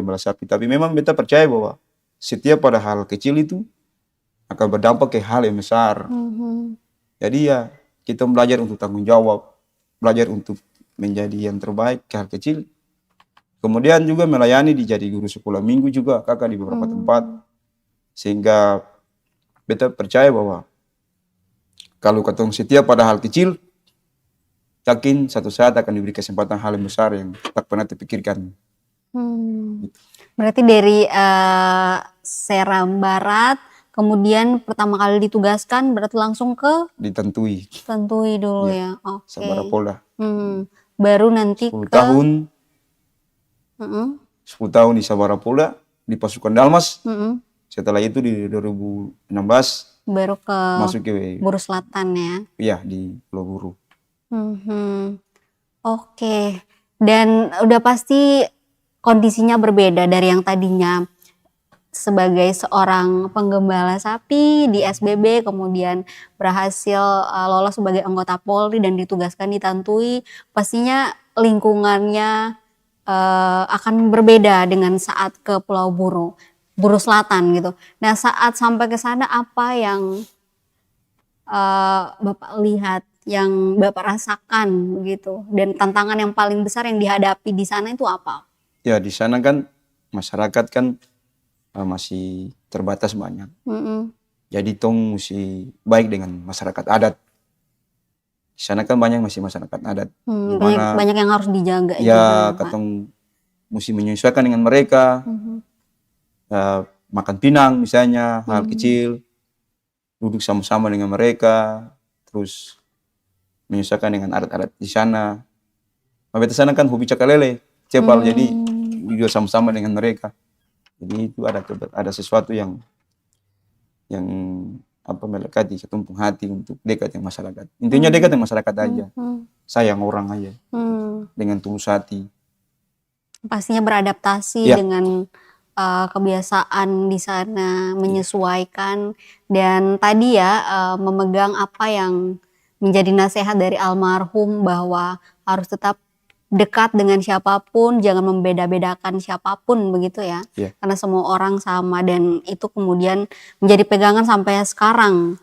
Tapi memang beta percaya bahwa setiap pada hal kecil itu akan berdampak ke hal yang besar. Jadi ya kita belajar untuk tanggung jawab, belajar untuk menjadi yang terbaik ke hal kecil. Kemudian juga melayani di jadi guru sekolah minggu juga kakak di beberapa tempat. Sehingga beta percaya bahwa kalau ketemu setia pada hal kecil, yakin satu saat akan diberi kesempatan hal yang besar yang tak pernah terpikirkan. Berarti dari Seram Barat kemudian pertama kali ditugaskan berarti langsung ke Ditentui Tentui dulu ya ya. Oke. Sabara Polda. Baru nanti 10 ke tahun, Mm-mm. 10 tahun di Sabara Polda di pasukan Dalmas. Mm-mm. Setelah itu di 2016 Baru ke masuk ke Buru Selatan ya. ya di Pulau Buru. Mhm. Oke. Dan udah pasti kondisinya berbeda dari yang tadinya sebagai seorang penggembala sapi di SBB, kemudian berhasil lolos sebagai anggota Polri dan ditugaskan di Tantui. Pastinya lingkungannya akan berbeda dengan saat ke Pulau Buru, Buru Selatan gitu. Nah, saat sampai ke sana apa yang Bapak lihat, yang Bapak rasakan begitu, dan tantangan yang paling besar yang dihadapi di sana itu apa? Ya di sana kan masyarakat kan masih terbatas banyak. Mm-mm. Jadi tong mesti baik dengan masyarakat adat. Di sana kan banyak masih masyarakat adat. Di mana Banyak yang harus dijaga juga ya Pak. katong mesti menyesuaikan dengan mereka. Makan pinang misalnya, hal kecil. Duduk sama-sama dengan mereka. Terus menyesuaikan dengan adat-adat di sana. Mabeta sana kan hobi cakalele, cepal, jadi juga sama-sama dengan mereka. Jadi itu ada sesuatu yang apa melekati ketumpung hati untuk dekat dengan masyarakat. Intinya dekat dengan masyarakat aja, sayang orang aja, dengan tulus hati. Pastinya beradaptasi Ya. dengan kebiasaan di sana, menyesuaikan, dan tadi ya memegang apa yang menjadi nasihat dari almarhum bahwa harus tetap dekat dengan siapapun, jangan membeda-bedakan siapapun begitu ya. Iya. Karena semua orang sama, dan itu kemudian menjadi pegangan sampai sekarang.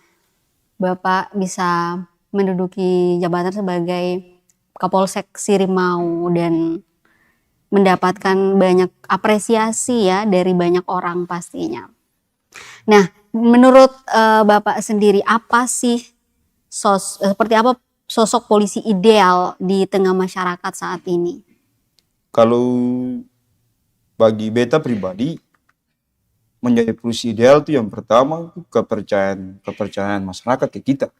Bapak bisa menduduki jabatan sebagai Kapolsek Sirimau dan mendapatkan banyak apresiasi ya dari banyak orang pastinya. Nah, menurut Bapak sendiri apa sih seperti apa sosok polisi ideal di tengah masyarakat saat ini? Kalau bagi beta pribadi, menjadi polisi ideal itu yang pertama itu kepercayaan masyarakat ke kita.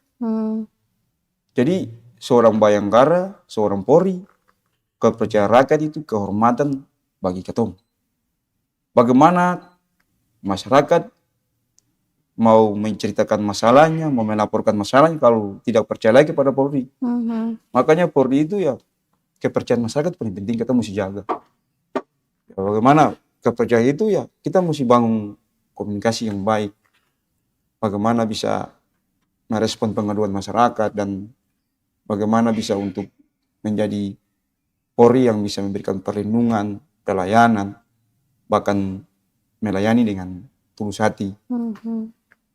Jadi seorang Bayangkara, seorang Polri, kepercayaan rakyat itu kehormatan bagi ketong. Bagaimana masyarakat mau menceritakan masalahnya, mau melaporkan masalahnya kalau tidak percaya lagi pada Polri. Makanya Polri itu ya kepercayaan masyarakat paling penting kita mesti jaga. Ya, bagaimana kepercayaan itu ya kita mesti bangun komunikasi yang baik. Bagaimana bisa merespon pengaduan masyarakat dan bagaimana bisa untuk menjadi Polri yang bisa memberikan perlindungan, pelayanan, bahkan melayani dengan tulus hati.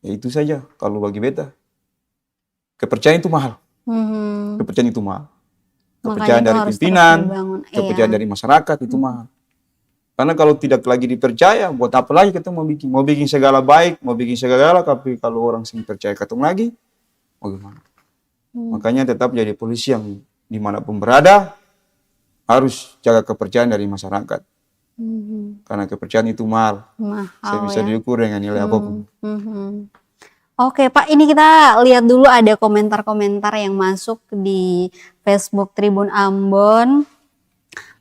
Ya itu saja kalau bagi beta. Kepercayaan itu mahal. Kepercayaan itu mahal. Kepercayaan dari pimpinan, kepercayaan dari masyarakat itu mahal. Karena kalau tidak lagi dipercaya, buat apa lagi kita mau bikin segala baik, mau bikin segala, tapi kalau orang sih percaya ketemu lagi, bagaimana? Makanya tetap jadi polisi yang dimanapun berada, harus jaga kepercayaan dari masyarakat. Karena kepercayaan itu mahal. Saya bisa diukur dengan nilai apapun. Oke Pak, ini kita lihat dulu ada komentar-komentar yang masuk di Facebook Tribun Ambon.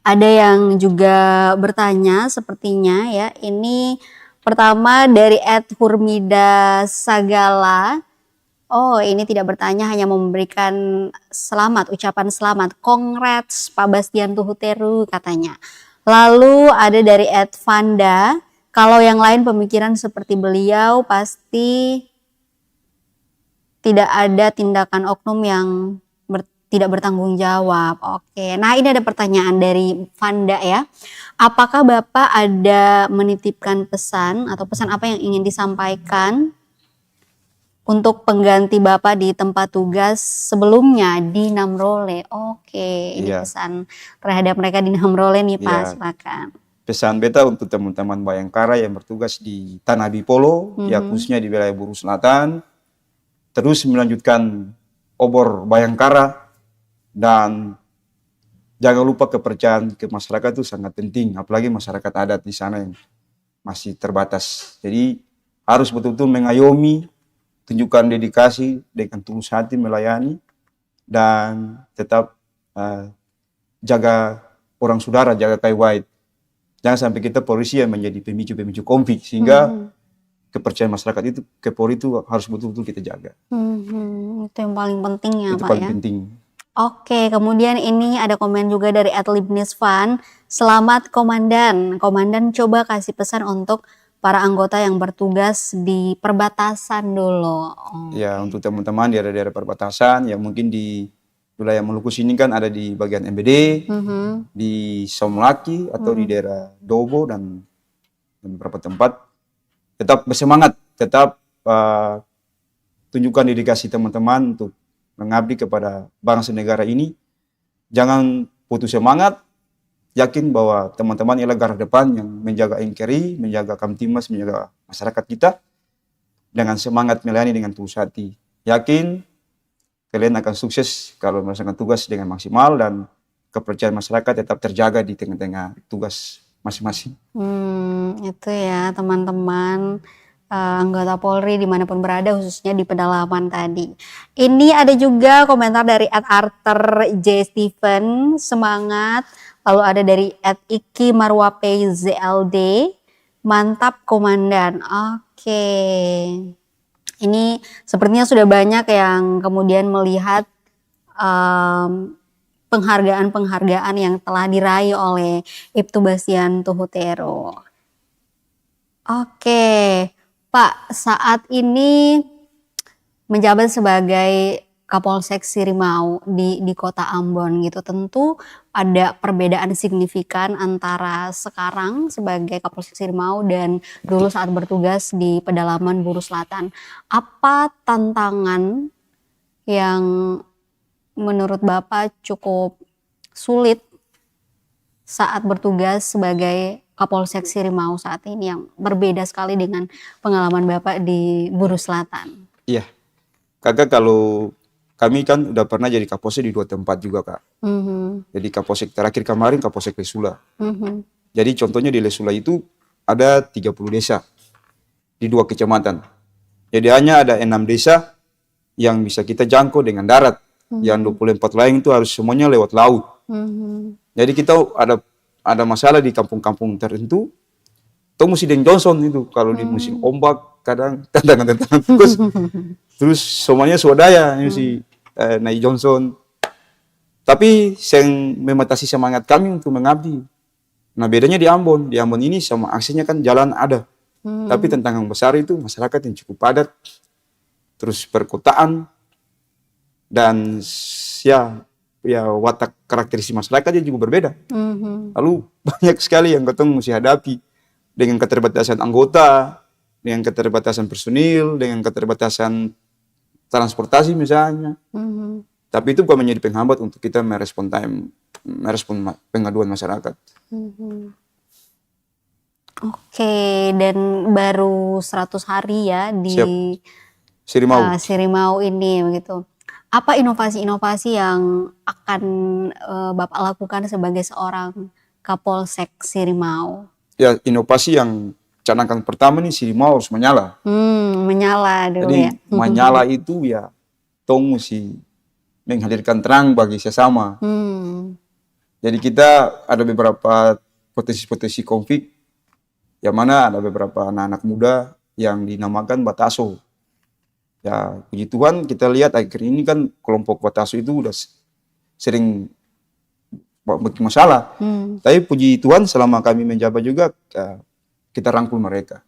Ada yang juga bertanya sepertinya ya. Ini pertama dari @Hurmida Sagala. Oh, ini tidak bertanya, hanya memberikan selamat, ucapan selamat. Congrats Pak Bastian Tuhuteru katanya. Lalu ada dari @Vanda, kalau yang lain pemikiran seperti beliau pasti tidak ada tindakan oknum yang tidak bertanggung jawab. Oke, nah ini ada pertanyaan dari Vanda ya. Apakah Bapak ada menitipkan pesan atau pesan apa yang ingin disampaikan untuk pengganti Bapak di tempat tugas sebelumnya di Namrole? Oke, ini pesan terhadap mereka di Namrole nih Pak, silakan. Pesan beta untuk teman-teman Bayangkara yang bertugas di Tanah Bipolo, ya khususnya di wilayah Buru Selatan, terus melanjutkan obor Bayangkara dan jangan lupa kepercayaan ke masyarakat itu sangat penting, apalagi masyarakat adat di sana yang masih terbatas. Jadi harus betul-betul mengayomi, tunjukkan dedikasi dengan tulus hati melayani, dan tetap jaga orang saudara, jaga Kaiwait. Jangan sampai kita polisi yang menjadi pemicu-pemicu konflik, sehingga kepercayaan masyarakat itu ke Polri itu harus betul-betul kita jaga. Itu yang paling penting ya Itu Pak paling ya. penting. Oke, kemudian ini ada komen juga dari @libnis Fan. Selamat Komandan. Komandan coba kasih pesan untuk para anggota yang bertugas di perbatasan dulu. Ya, untuk teman-teman di daerah-daerah perbatasan yang mungkin di wilayah Maluku sini kan ada di bagian MBD, di Somlaki atau di daerah Dobo dan beberapa tempat, tetap bersemangat, tetap tunjukkan dedikasi teman-teman untuk mengabdi kepada bangsa negara ini. Jangan putus semangat, yakin bahwa teman-teman ialah garda depan yang menjaga NKRI, menjaga Kamtimas, menjaga masyarakat kita dengan semangat melayani dengan tulus hati. Yakin kalian akan sukses kalau melaksanakan tugas dengan maksimal dan kepercayaan masyarakat tetap terjaga di tengah-tengah tugas masing-masing. Itu ya teman-teman anggota Polri dimanapun berada, khususnya di pedalaman tadi. Ini ada juga komentar dari @Arthur J. Steven, semangat. Lalu ada dari @Iki Marwape ZLD, mantap Komandan. Oke. Ini sepertinya sudah banyak yang kemudian melihat penghargaan-penghargaan yang telah diraih oleh Ibtu Bastian Tuhutero. Oke, Pak, saat ini menjabat sebagai Kapolsek Sirimau di kota Ambon gitu, tentu ada perbedaan signifikan antara sekarang sebagai Kapolsek Sirimau dan dulu saat bertugas di pedalaman Buru Selatan. Apa tantangan yang menurut Bapak cukup sulit saat bertugas sebagai Kapolsek Sirimau saat ini yang berbeda sekali dengan pengalaman Bapak di Buru Selatan? Iya, Kakak, kalau kami kan udah pernah jadi Kapolsek di 2 tempat juga, Kak. Jadi Kapolsek terakhir kemarin Kapolsek Lesula. Jadi contohnya di Lesula itu ada 30 desa di 2 kecamatan. Jadi hanya ada 6 desa yang bisa kita jangkau dengan darat. Yang 24 lain itu harus semuanya lewat laut. Jadi kita ada masalah di kampung-kampung tertentu, toh mesti Den Johnson itu kalau di musim ombak kadang tantangan terus semuanya swadaya mesti naik Johnson. Tapi yang mematasi semangat kami untuk mengabdi. Nah bedanya di Ambon ini sama aksinya kan jalan ada, tapi tantangan besar itu masyarakat yang cukup padat, terus perkotaan, dan ya watak karakteristik masyarakatnya juga berbeda. Lalu banyak sekali yang ketemu mesti hadapi dengan keterbatasan anggota, dengan keterbatasan personil, dengan keterbatasan transportasi misalnya. Tapi itu bukan menjadi penghambat untuk kita merespon pengaduan masyarakat. Oke, dan baru 100 hari ya di Sirimau ini begitu. Apa inovasi-inovasi yang akan Bapak lakukan sebagai seorang Kapolsek Sirimau? Ya, inovasi yang canangkan pertama nih, Sirimau harus menyala. Menyala dulu. Jadi ya. menyala itu ya tong mesti menghadirkan terang bagi sesama. Jadi kita ada beberapa potensi-potensi konflik yang mana ada beberapa anak-anak muda yang dinamakan Bataso. Ya, puji Tuhan kita lihat akhir ini kan kelompok Bataso itu udah sering bikin masalah. Tapi puji Tuhan selama kami menjabat juga kita rangkul mereka.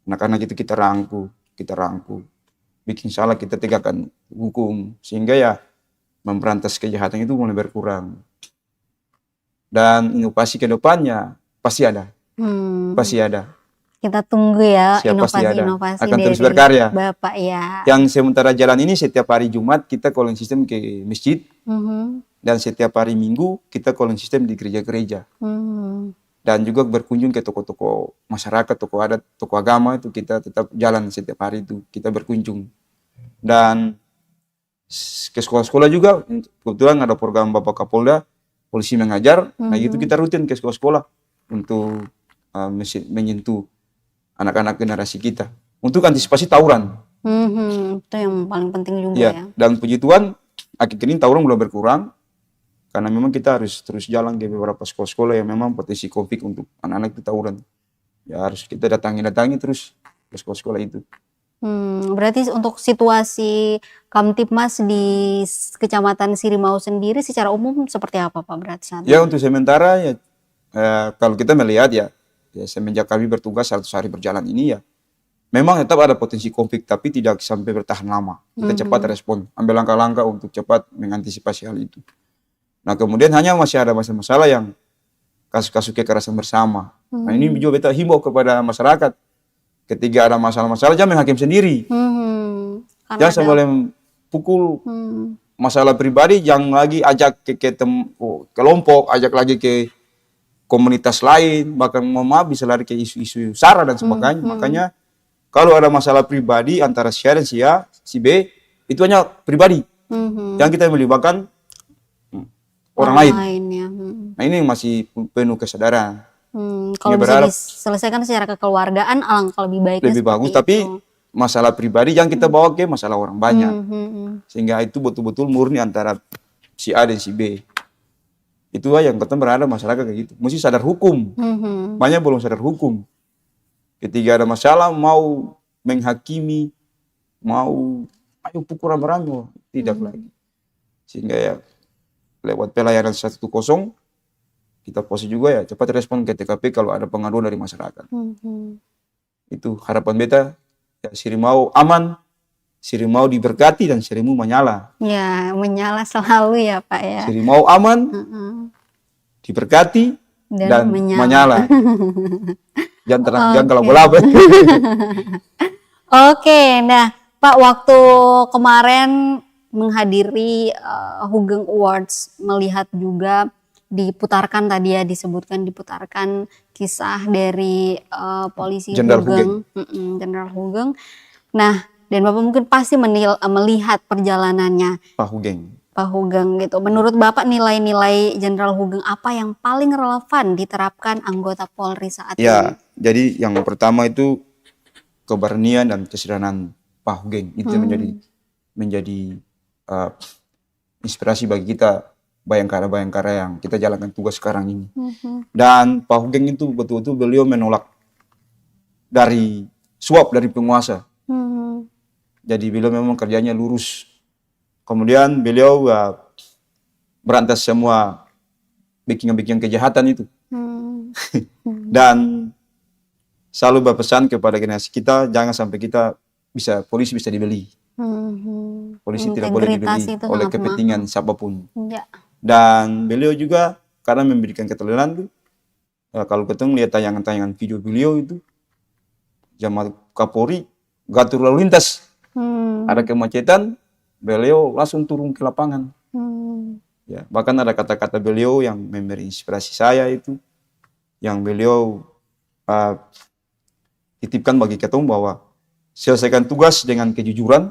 Anak-anak itu kita rangkul. Bikin salah kita tegakkan hukum sehingga ya memberantas kejahatan itu mulai berkurang. Dan inovasi ke depannya pasti ada. Pasti ada. Kita tunggu ya inovasi-inovasi akan dari terus berkarya. Bapak ya. Yang sementara jalan ini setiap hari Jumat kita calling sistem ke masjid, dan setiap hari Minggu kita calling sistem di gereja-gereja. Dan juga berkunjung ke toko-toko masyarakat, toko adat, toko agama itu kita tetap jalan setiap hari itu kita berkunjung. Dan ke sekolah-sekolah juga kebetulan ada program Bapak Kapolda polisi mengajar, nah itu kita rutin ke sekolah-sekolah untuk menyentuh anak-anak generasi kita. untuk antisipasi tawuran. Itu yang paling penting juga Ya, ya. dan puji Tuhan akhir ini tawuran mulai berkurang karena memang kita harus terus jalan ke beberapa sekolah-sekolah yang memang potensi konflik untuk anak-anak itu tawuran. Ya harus kita datangi terus ke sekolah-sekolah itu. Berarti untuk situasi Kamtipmas di Kecamatan Sirimau sendiri secara umum seperti apa Pak berarti saat ini? Ya untuk sementara ya kalau kita melihat ya semenjak kami bertugas 100 hari berjalan ini ya memang tetap ada potensi konflik tapi tidak sampai bertahan lama. Kita cepat respon, ambil langkah-langkah untuk cepat mengantisipasi hal itu. Nah kemudian hanya masih ada masalah-masalah yang kasus-kasus kekerasan bersama. Nah ini juga kita himbau kepada masyarakat. Ketika ada masalah-masalah jangan hakim sendiri. Jangan sampai pukul masalah pribadi, jangan lagi ajak ke kelompok, ajak lagi ke komunitas lain, bahkan maaf bisa lari ke isu-isu SARA dan sebagainya. Makanya kalau ada masalah pribadi antara si A dan si B, itu hanya pribadi. Jangan kita melibatkan orang lain. Ya. Nah ini masih penuh kesadaran. Kalau bisa diselesaikan secara kekeluargaan, alangkah lebih baik. Lebih bagus, tapi masalah pribadi jangan kita bawa ke masalah orang banyak. Sehingga itu betul-betul murni antara si A dan si B. Itu yang kita berada masyarakat kayak gitu. Mesti sadar hukum. Banyak belum sadar hukum. Ketika ada masalah mau menghakimi, mau ayo pukul rame-rame, tidak lagi. Sehingga ya lewat pelayanan 110 kita posisi juga ya cepat respon ke TKP kalau ada pengaduan dari masyarakat. Itu harapan beta ya Sirimau aman, Sirimau diberkati dan Sirimau menyala. Ya menyala selalu ya Pak ya. Sirimau aman, diberkati dan menyala. Jangan gelap-gelap. Oke, nah Pak waktu kemarin menghadiri Hugeng Awards melihat juga diputarkan tadi ya diputarkan kisah dari polisi Hugeng, Jenderal Hugeng. Nah, dan Bapak mungkin pasti melihat perjalanannya Pak Hugeng gitu. Menurut Bapak nilai-nilai Jenderal Hugeng apa yang paling relevan diterapkan anggota Polri saat ini? Ya, jadi yang pertama itu keberanian dan kesederhanaan Pak Hugeng itu menjadi inspirasi bagi kita bayangkara-bayangkara yang kita jalankan tugas sekarang ini. Dan Pak Hugeng itu betul-betul beliau menolak dari suap dari penguasa. Jadi beliau memang kerjanya lurus. Kemudian beliau berantas semua bikinan-bikinan kejahatan itu. Dan selalu berpesan kepada generasi kita jangan sampai polisi bisa dibeli. Polisi tidak boleh dibeli oleh kepentingan siapapun. Ya. Dan beliau juga karena memberikan keteladanan tuh, kalau ketemu lihat tayangan-tayangan video beliau itu, zaman Kapolri gatur lalu lintas, ada kemacetan, beliau langsung turun ke lapangan. Ya, bahkan ada kata-kata beliau yang memberi inspirasi saya itu, yang beliau titipkan bagi ketemu bahwa selesaikan tugas dengan kejujuran.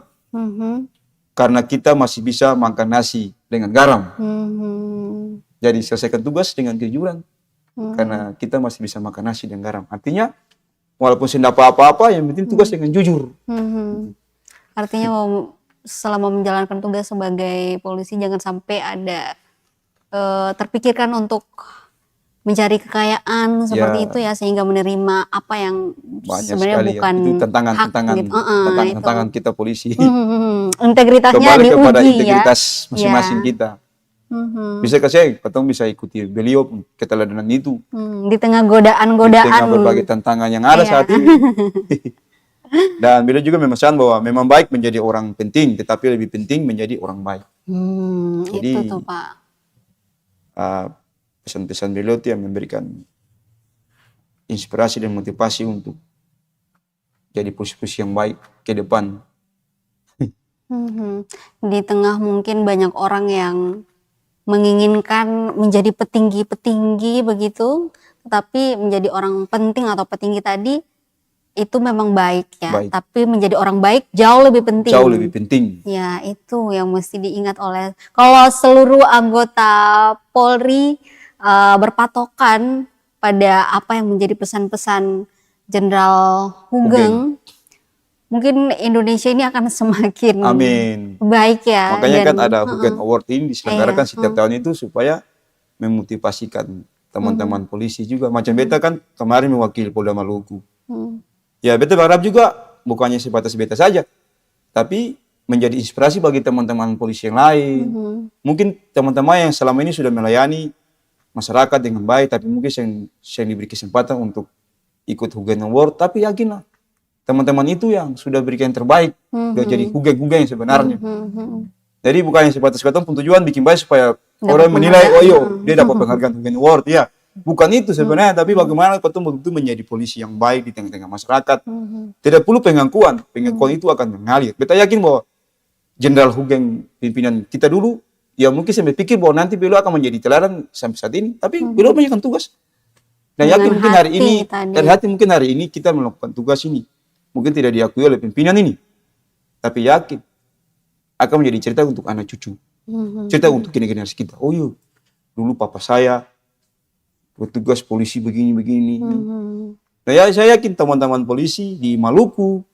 Karena kita masih bisa makan nasi dengan garam. Jadi selesaikan tugas dengan kejujuran. Karena kita masih bisa makan nasi dengan garam. Artinya walaupun tidak apa-apa, yang penting tugas dengan jujur. Artinya selama menjalankan tugas sebagai polisi jangan sampai ada terpikirkan untuk mencari kekayaan seperti itu ya, sehingga menerima apa yang sebenarnya bukan ya. Itu tantangan itu. kita polisi. Integritasnya kembali diuji kepada integritas ya. masing-masing kita. Bisa ketemu bisa ikuti beliau keteladanan itu. Di tengah godaan-godaan. Di tengah berbagai tantangan yang ada saat ini. Dan beliau juga memesan bahwa memang baik menjadi orang penting, tetapi lebih penting menjadi orang baik. Jadi, itu tuh Pak. Pesan-pesan beliau itu yang memberikan inspirasi dan motivasi untuk jadi posisi yang baik ke depan. Di tengah mungkin banyak orang yang menginginkan menjadi petinggi-petinggi begitu, tetapi menjadi orang penting atau petinggi tadi itu memang baik ya, tapi menjadi orang baik jauh lebih penting. Jauh lebih penting. Ya, itu yang mesti diingat oleh kalau seluruh anggota Polri berpatokan pada apa yang menjadi pesan-pesan Jenderal Hugeng, mungkin Indonesia ini akan semakin Amin. baik ya. Makanya dan kan ada Hugeng Award ini diselenggarakan iya, setiap tahun itu supaya memotivasikan teman-teman polisi juga. Macam beta kan kemarin mewakili Polda Maluku. Ya beta berharap juga bukannya sebatas beta saja, tapi menjadi inspirasi bagi teman-teman polisi yang lain. Mungkin teman-teman yang selama ini sudah melayani masyarakat dengan baik, tapi mungkin yang diberi kesempatan untuk ikut Hugeng Award, tapi yakinlah teman-teman itu yang sudah berikan yang terbaik, sudah jadi Hugeng-Hugeng yang sebenarnya. Jadi bukannya sebatas kata pun tujuan bikin baik supaya orang menilai, oh yo dia dapat penghargaan Hugeng Award, ya. Bukan itu sebenarnya, tapi bagaimana ketemu betul menjadi polisi yang baik di tengah-tengah masyarakat. Tidak perlu pengakuan itu akan mengalir. Beta yakin bahwa Jenderal Hugeng pimpinan kita dulu, ya mungkin saya berpikir bahwa nanti beliau akan menjadi teladan sampai saat ini, tapi beliau banyak tugas. Dan yakin mungkin hari ini, dari hati mungkin hari ini kita melakukan tugas ini, mungkin tidak diakui oleh pimpinan ini, tapi yakin akan menjadi cerita untuk anak cucu, cerita untuk generasi kita. Oh iya, dulu papa saya bertugas polisi begini-begini. Nah ya saya yakin teman-teman polisi di Maluku,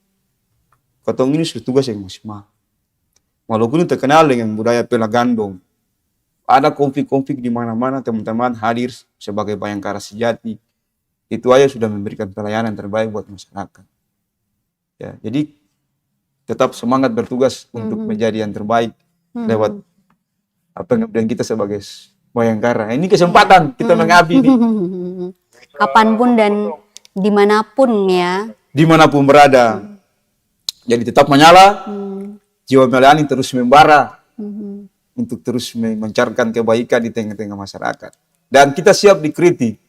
katong ini sudah tugas yang maksimal. Maluku ini terkenal dengan budaya pelagandong. Ada konflik-konflik di mana-mana, teman-teman hadir sebagai bayangkara sejati. Itu aja sudah memberikan pelayanan terbaik buat masyarakat. Ya, jadi tetap semangat bertugas untuk menjadi yang terbaik lewat pengabdian kita sebagai bayangkara. Ini kesempatan kita mengabdi nih. Kapanpun dan dimanapun ya. Dimanapun berada. Jadi tetap menyala, jiwa melayani terus membara untuk terus mencarikan kebaikan di tengah-tengah masyarakat. Dan kita siap dikritik.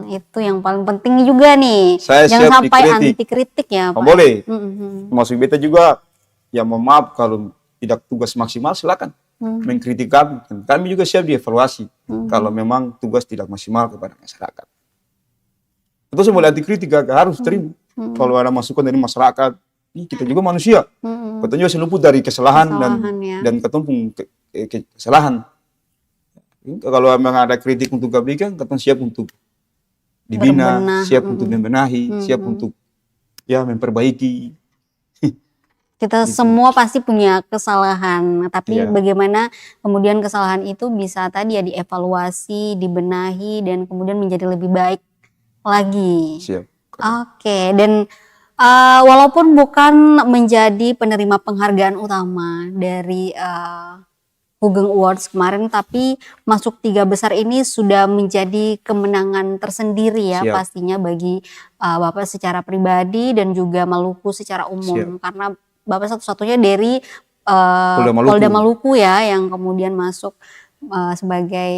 Itu yang paling penting juga nih. Saya Jangan siap sampai dikritik. anti kritik ya Pak. Boleh. Maksud beta juga, ya mohon maaf kalau tidak tugas maksimal silakan mengkritik kami. Kami juga siap dievaluasi kalau memang tugas tidak maksimal kepada masyarakat. Itu semua anti kritik harus terima. Kalau ada masukan dari masyarakat, kita juga manusia. Katanya seluput dari kesalahan dan ketemu kesalahan. Kalau memang ada kritik untuk kebaikan, kita siap untuk dibina, siap untuk membenahi, siap untuk ya memperbaiki. Kita semua pasti punya kesalahan, tapi bagaimana kemudian kesalahan itu bisa tadi ya dievaluasi, dibenahi, dan kemudian menjadi lebih baik lagi. Siap. Oke, dan walaupun bukan menjadi penerima penghargaan utama dari Hugeng Awards kemarin, tapi masuk 3 besar ini sudah menjadi kemenangan tersendiri ya. Siap. Pastinya bagi Bapak secara pribadi dan juga Maluku secara umum. Siap. Karena Bapak satu-satunya dari Polda Maluku ya yang kemudian masuk sebagai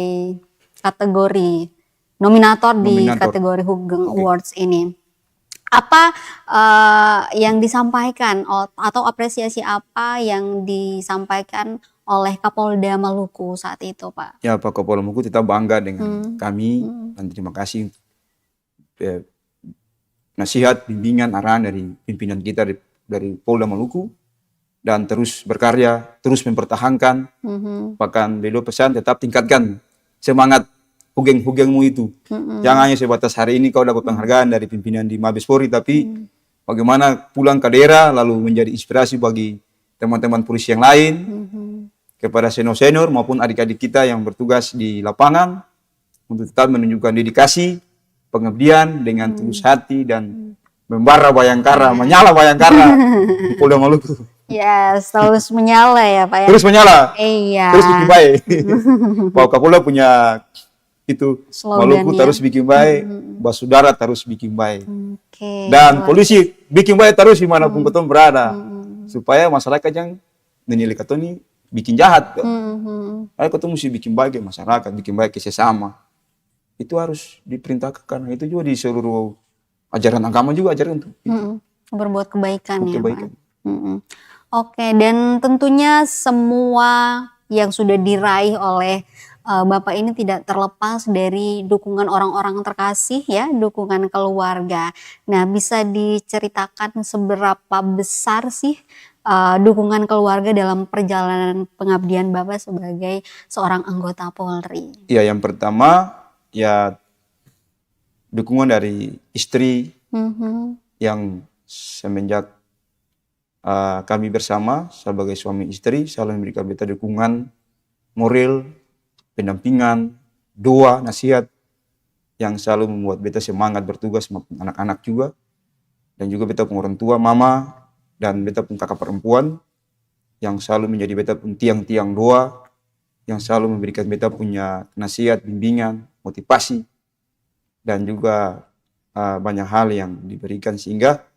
kategori nominator di kategori Hugeng Awards ini. Apa yang disampaikan atau apresiasi apa yang disampaikan oleh Kapolda Maluku saat itu, Pak? Ya, Pak Kapolda Maluku tetap bangga dengan kami dan terima kasih untuk nasihat, bimbingan, arahan dari pimpinan kita dari Polda Maluku dan terus berkarya, terus mempertahankan. Bahkan beliau pesan tetap tingkatkan semangat Hugeng-Hugengmu itu. Jangan hanya sebatas hari ini kau dapat penghargaan dari pimpinan di Mabes Polri, tapi bagaimana pulang ke daerah lalu menjadi inspirasi bagi teman-teman polisi yang lain, kepada senior-senior maupun adik-adik kita yang bertugas di lapangan untuk tetap menunjukkan dedikasi, pengabdian dengan tulus hati dan membara bayangkara, menyala bayangkara di Polda Maluku. Yes, terus menyala ya Pak ya. Terus menyala. Iya. Terus bikin baik. Pak Kapolda punya itu Maluku terus bikin baik, Basudara terus bikin baik. Dan polisi bikin baik terus dimanapun ketemu berada, supaya masyarakat yang menilai kata ini bikin jahat. Ayo ketemu mesti bikin baik ke masyarakat, bikin baik ke sesama. Itu harus diperintahkan, karena itu juga di seluruh ajaran agama juga ajaran untuk berbuat kebaikan ya Pak. Oke, dan tentunya semua yang sudah diraih oleh Bapak ini tidak terlepas dari dukungan orang-orang terkasih ya, dukungan keluarga. Nah, bisa diceritakan seberapa besar sih dukungan keluarga dalam perjalanan pengabdian Bapak sebagai seorang anggota Polri? Ya, yang pertama ya dukungan dari istri yang semenjak kami bersama sebagai suami istri selalu memberikan beta dukungan moral, pendampingan, doa, nasihat yang selalu membuat beta semangat bertugas maupun anak-anak juga, dan juga beta pun orang tua, mama, dan beta pun kakak perempuan yang selalu menjadi beta pun tiang-tiang doa, yang selalu memberikan beta punya nasihat, bimbingan, motivasi, dan juga banyak hal yang diberikan sehingga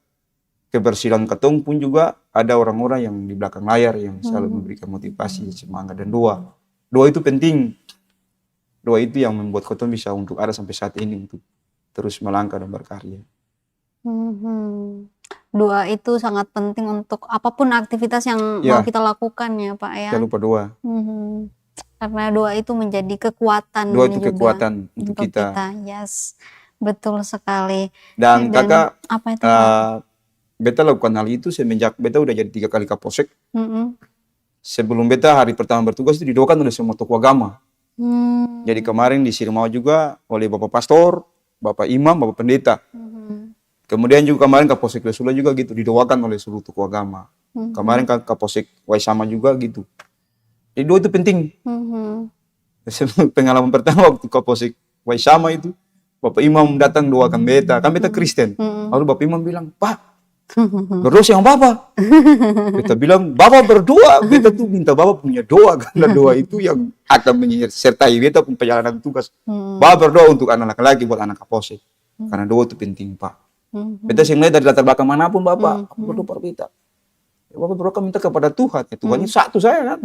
kebersihan ketong pun juga ada orang-orang yang di belakang layar yang selalu memberikan motivasi, semangat, dan doa. Doa itu penting. Doa itu yang membuat ketong bisa untuk ada sampai saat ini untuk terus melangkah dan berkarya. Doa itu sangat penting untuk apapun aktivitas yang mau kita lakukan ya Pak ya. Jangan lupa doa. Karena doa itu menjadi kekuatan. Doa itu juga kekuatan untuk kita. Yes, betul sekali. Dan kakak, apa itu, beta lakukan hal itu semenjak beta udah jadi 3 kali kapolsek. Sebelum beta hari pertama bertugas itu didoakan oleh semua tokoh agama. Jadi kemarin di Sirimau juga oleh Bapak Pastor, Bapak Imam, Bapak Pendeta. Kemudian juga kemarin Kapolsek Lesula juga gitu, didoakan oleh seluruh tokoh agama. Kemarin Kapolsek Waisama juga gitu. Jadi doa itu penting. Pengalaman pertama waktu Kapolsek Waisama itu, Bapak Imam datang doakan beta, kan beta Kristen. Lalu Bapak Imam bilang, Pak, berdoa yang Bapak. Beta bilang, Bapak berdoa. Beta tuh minta Bapak punya doa, karena doa itu yang akan menyertai beta pun perjalanan tugas. Bapak berdoa untuk anak laki-laki, buat anak Kapolsek. Karena doa itu penting, Pak. Beta sih mulai dari latar belakang manapun, Bapak. Aku berdoa per beta. Bapak berdoa minta kepada Tuhan. Ya, Tuhan itu satu saya kan.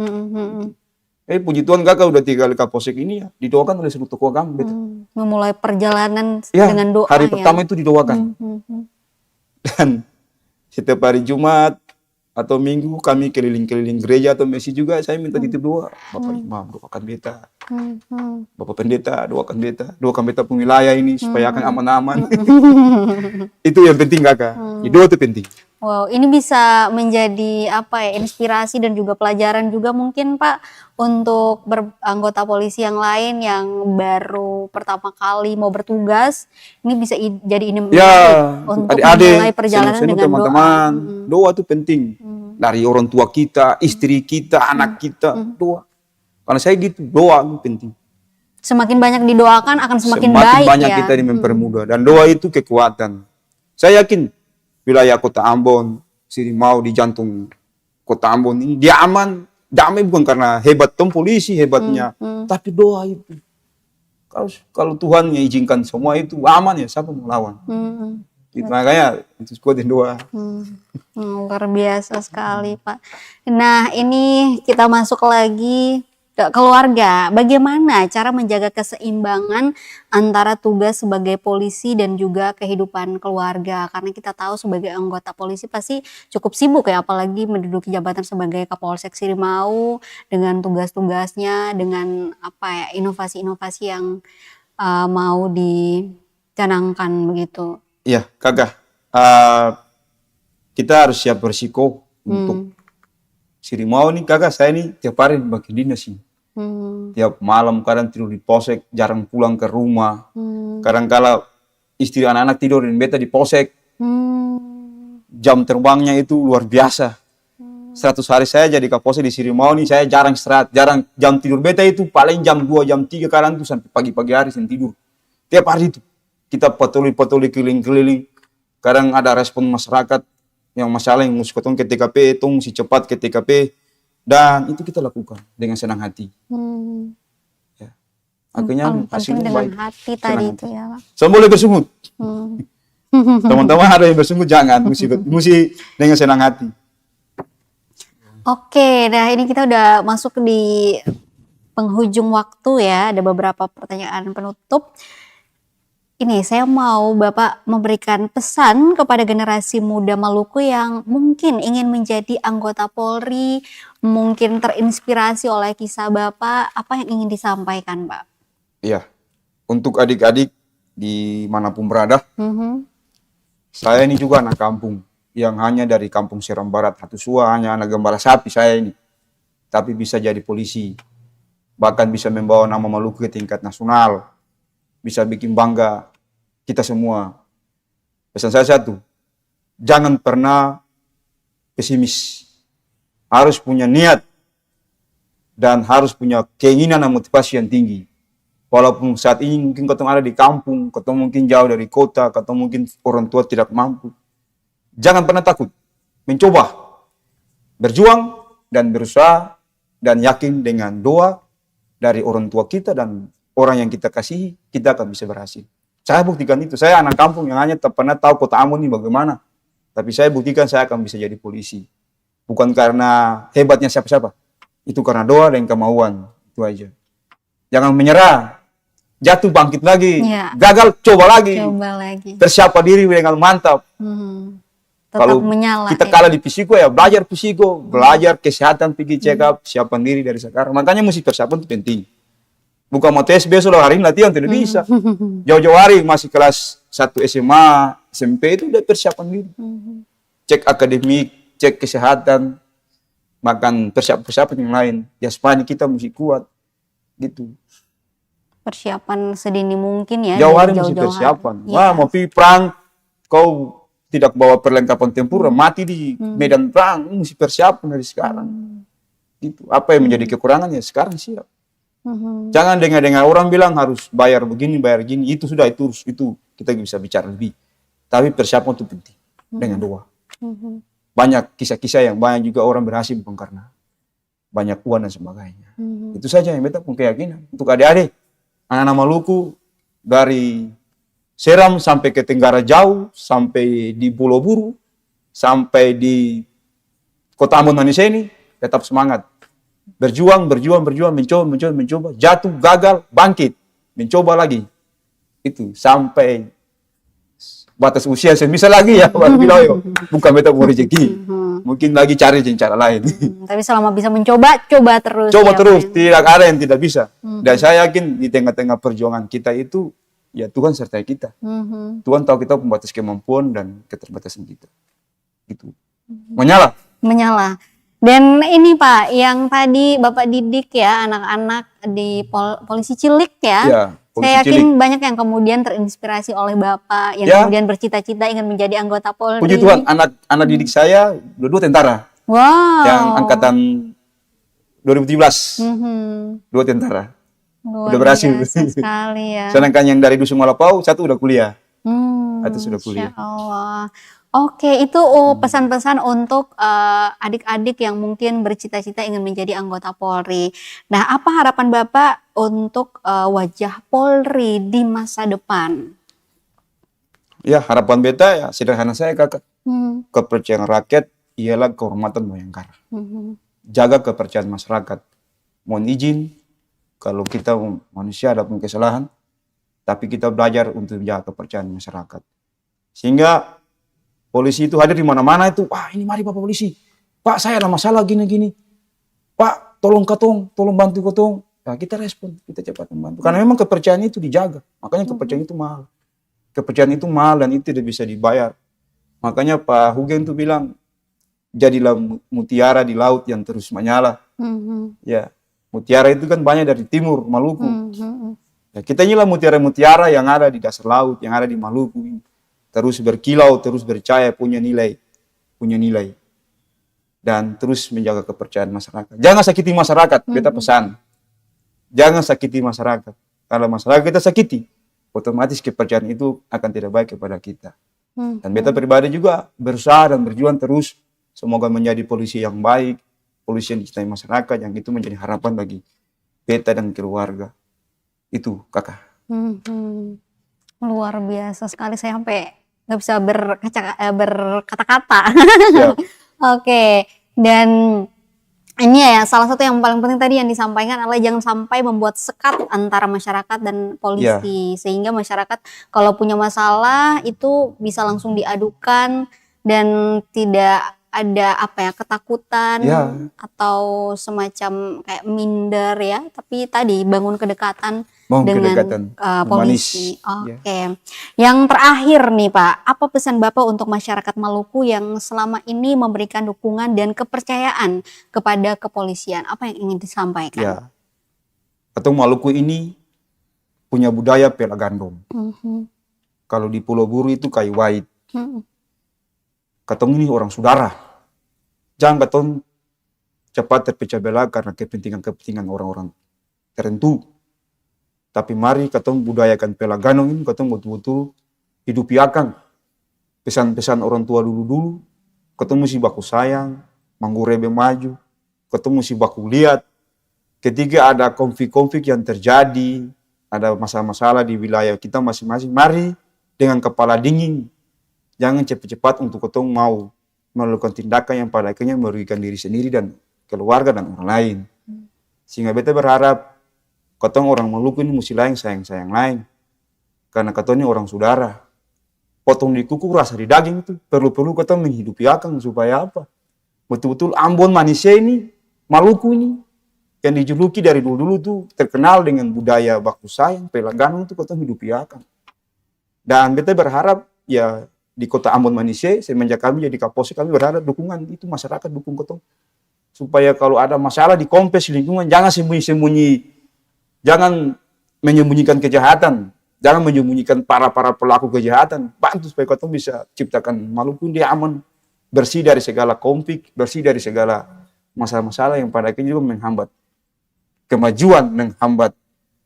Puji Tuhan kakak udah 3 kali Kapolsek ini ya, didoakan oleh seluruh tokoh agama beta. Memulai perjalanan dengan doa hari pertama itu didoakan. Dan setiap hari Jumat atau Minggu kami keliling-keliling gereja atau masjid juga saya minta titip doa. Bapak Imam doakan beta. Bapak Pendeta doakan beta pun wilayah ini supaya akan aman-aman. Itu yang penting kakak. Doa itu penting. Wow, ini bisa menjadi inspirasi dan juga pelajaran juga mungkin Pak untuk anggota polisi yang lain yang baru pertama kali mau bertugas. Ini bisa jadi ini untuk memulai perjalanan dengan teman-teman. Doa itu penting. Dari orang tua kita, istri kita, anak kita, doa. Karena saya gitu, doa itu penting. Semakin banyak didoakan akan semakin baik Semakin banyak kita mempermudah. Dan doa itu kekuatan. Saya yakin wilayah Kota Ambon, Sirimau di jantung Kota Ambon ini dia aman, damai bukan karena hebat polisi hebatnya, tapi doa itu. Kalau Tuhan yang izinkan semua itu aman ya, siapa mau lawan? Itu makanya itu kuatin doa. Luar biasa sekali Pak. Nah ini kita masuk lagi ke keluarga. Bagaimana cara menjaga keseimbangan antara tugas sebagai polisi dan juga kehidupan keluarga? Karena kita tahu sebagai anggota polisi pasti cukup sibuk ya, apalagi menduduki jabatan sebagai Kapolsek Sirimau dengan tugas-tugasnya, dengan inovasi-inovasi yang mau dicanangkan begitu. Iya, kakak. Kita harus siap bersiko untuk Sirimau nih kakak. Saya nih tiap hari bagi dinas sih. Tiap malam kadang tidur di polsek, jarang pulang ke rumah. Kadang kala istri anak-anak tidur dan beta di polsek. Jam terbangnya itu luar biasa. 100 hari saya jadi kapolsek di Sirimau nih, saya jarang istirahat, jarang jam tidur beta itu paling jam 2, jam 3 kadang tuh sampai pagi-pagi hari saya tidur. Tiap hari itu kita patroli keliling-keliling. Kadang ada respon masyarakat yang masalah yang mesti ketemu ke TKP, itu mesti cepat ke TKP. Dan itu kita lakukan dengan senang hati. Ya. Akhirnya hasilnya baik. Hati tadi itu ya Pak. Saya boleh bersungut. Teman-teman ada yang bersungut jangan, mesti dengan senang hati. Oke, nah ini kita udah masuk di penghujung waktu ya. Ada beberapa pertanyaan penutup. Ini saya mau Bapak memberikan pesan kepada generasi muda Maluku yang mungkin ingin menjadi anggota Polri, mungkin terinspirasi oleh kisah Bapak, apa yang ingin disampaikan Pak? Iya, untuk adik-adik dimanapun berada, saya ini juga anak kampung, yang hanya dari kampung Seram Barat, Hatusua, hanya anak gembala sapi saya ini. Tapi bisa jadi polisi, bahkan bisa membawa nama Maluku ke tingkat nasional, bisa bikin bangga kita semua. Pesan saya satu, jangan pernah pesimis. Harus punya niat dan harus punya keinginan dan motivasi yang tinggi. Walaupun saat ini mungkin ketemu ada di kampung, ketemu mungkin jauh dari kota, ketemu mungkin orang tua tidak mampu. Jangan pernah takut, mencoba, berjuang dan berusaha dan yakin dengan doa dari orang tua kita dan orang yang kita kasihi, kita akan bisa berhasil. Saya buktikan itu. Saya anak kampung yang hanya tak pernah tahu kota Ambon ini bagaimana. Tapi saya buktikan saya akan bisa jadi polisi. Bukan karena hebatnya siapa-siapa. Itu karena doa dan kemauan. Itu aja. Jangan menyerah. Jatuh bangkit lagi. Ya. Gagal coba lagi. Coba lagi. Persiapan diri dengan mantap. Tetap Kalau menyala. kita kalah di psiko ya belajar psiko, belajar kesehatan, pergi check up, siapkan diri dari sekarang. Makanya mesti persiapan itu penting. Bukan mau tes besok hari ini latihan tidak bisa. Jauh-jauh hari masih kelas 1 SMA, SMP itu udah persiapan diri. Cek akademik, cek kesehatan, makan persiapan yang lain. Jasmani kita mesti kuat. Gitu. Persiapan sedini mungkin ya. Jauh dari hari mesti jauh-jauh persiapan. hari. Wah, Ya. mau pergi perang, kau tidak bawa perlengkapan tempur, mati di medan perang, mesti persiapan dari sekarang. Gitu. Apa yang menjadi kekurangan ya sekarang siap. Jangan dengar-dengar orang bilang harus bayar begini, bayar gini, itu sudah itu kita bisa bicara lebih. Tapi persiapan itu penting dengan doa. Banyak kisah-kisah yang banyak juga orang berhasil bukan karena banyak uang dan sebagainya. Itu saja yang beta punya keyakinan. Untuk adik-adik, anak-anak Maluku dari Seram sampai ke Tenggara Jauh, sampai di Pulau Buru, sampai di Kota Ambon Malaysia ini, tetap semangat. Berjuang, mencoba, jatuh, gagal, bangkit, mencoba lagi. Itu sampai batas usia sebisa lagi ya, baru bilang yo, bukan beta mau rezeki. Mungkin lagi cari cara lain. Tapi selama bisa mencoba, coba terus. Coba ya, terus, Pak. tidak ada yang tidak bisa. Dan saya yakin di tengah-tengah perjuangan kita itu, ya Tuhan sertai kita. Tuhan tahu kita pembatas kemampuan dan keterbatasan kita. Gitu. Menyala. Menyala. Dan ini Pak, yang tadi Bapak didik ya anak-anak di polisi cilik ya. Ya, Saya polisi yakin cilik. banyak yang kemudian terinspirasi oleh Bapak yang Ya. kemudian bercita-cita ingin menjadi anggota Polri. Puji Tuhan, anak didik saya dua tentara. Wow. Yang angkatan 2017, Mhm. dua tentara. Luar Udah berhasil. biasa sekali ya. Sedangkan yang dari Dusun Malapau, satu udah kuliah. Atau sudah kuliah. Masya Allah. Oke, itu pesan-pesan untuk adik-adik yang mungkin bercita-cita ingin menjadi anggota Polri. Nah, apa harapan Bapak untuk wajah Polri di masa depan? Ya, harapan beta ya sederhana saya kakak. Hmm. Kepercayaan rakyat ialah kehormatan Bayangkara. Mhm. Jaga kepercayaan masyarakat. Mohon izin, kalau kita manusia ada pun kesalahan, tapi kita belajar untuk menjaga kepercayaan masyarakat. Sehingga polisi itu hadir di mana-mana itu, wah ini mari Bapak polisi. Pak saya ada masalah gini-gini. Pak tolong katong, tolong bantu katong. Nah, kita respon, kita cepat membantu. Karena memang kepercayaan itu dijaga. Makanya kepercayaan itu mahal. Kepercayaan itu mahal dan itu tidak bisa dibayar. Makanya Pak Hugen itu bilang, jadilah mutiara di laut yang terus menyala. Mhm. Ya, mutiara itu kan banyak dari timur Maluku. Mhm. Ya, kita inilah mutiara-mutiara yang ada di dasar laut, yang ada di Maluku ini. Terus berkilau, terus bercahaya, punya nilai. Dan terus menjaga kepercayaan masyarakat. Jangan sakiti masyarakat, beta pesan. Jangan sakiti masyarakat. Kalau masyarakat kita sakiti, otomatis kepercayaan itu akan tidak baik kepada kita. Dan beta pribadi juga berusaha dan berjuang terus. Semoga menjadi polisi yang baik, polisi yang dicintai masyarakat, yang itu menjadi harapan bagi beta dan keluarga. Itu kakak. Mhm. Luar biasa sekali, saya sampai nggak bisa berkata-kata. Siap. Oke, dan ini ya salah satu yang paling penting tadi yang disampaikan adalah jangan sampai membuat sekat antara masyarakat dan polisi, sehingga masyarakat kalau punya masalah itu bisa langsung diadukan dan tidak ada ketakutan Ya. atau semacam kayak minder ya, tapi tadi bangun kedekatan Mohon dengan kedekatan, polisi. humanis. Oke. Yang terakhir nih Pak, apa pesan Bapak untuk masyarakat Maluku yang selama ini memberikan dukungan dan kepercayaan kepada kepolisian? Apa yang ingin disampaikan? Ya. Atau Maluku ini punya budaya pela gandong. Mhm. Kalau di Pulau Buru itu kayu wait. Mhm. Katong ini orang saudara. jangan katong cepat terpecah belah karena kepentingan orang-orang tertentu. Tapi mari katong budayakan pelaganong ini, katong betul-betul hidupi akang pesan-pesan orang tua dulu-dulu. Katong mesti baku sayang, manggurebe maju, katong mesti baku lihat ketika ada konflik-konflik yang terjadi, ada masalah-masalah di wilayah kita masing-masing, mari dengan kepala dingin. Jangan cepat-cepat untuk katong mau melakukan tindakan yang pada akhirnya merugikan diri sendiri dan keluarga dan orang lain. Sehingga beta berharap katong orang Maluku ini mesti lain sayang-sayang lain. Karena katong ini orang saudara. Potong di kuku rasa di daging itu. Perlu-perlu katong menghidupi akang supaya apa? Betul-betul Ambon manusia ini, Maluku ini, yang dijuluki dari dulu-dulu tuh terkenal dengan budaya baku sayang, pelaganong itu katong hidupi akang. Dan beta berharap ya di kota Ambon manusia, semenjak kami jadi Kapolsek, kami berharap dukungan itu masyarakat dukung katong. Supaya kalau ada masalah di kompleks lingkungan, jangan sembunyi-sembunyi. Jangan menyembunyikan kejahatan. Jangan menyembunyikan para pelaku kejahatan. Bantu supaya katong bisa ciptakan Maluku dia aman. Bersih dari segala konflik, bersih dari segala masalah-masalah yang pada akhirnya juga menghambat kemajuan, menghambat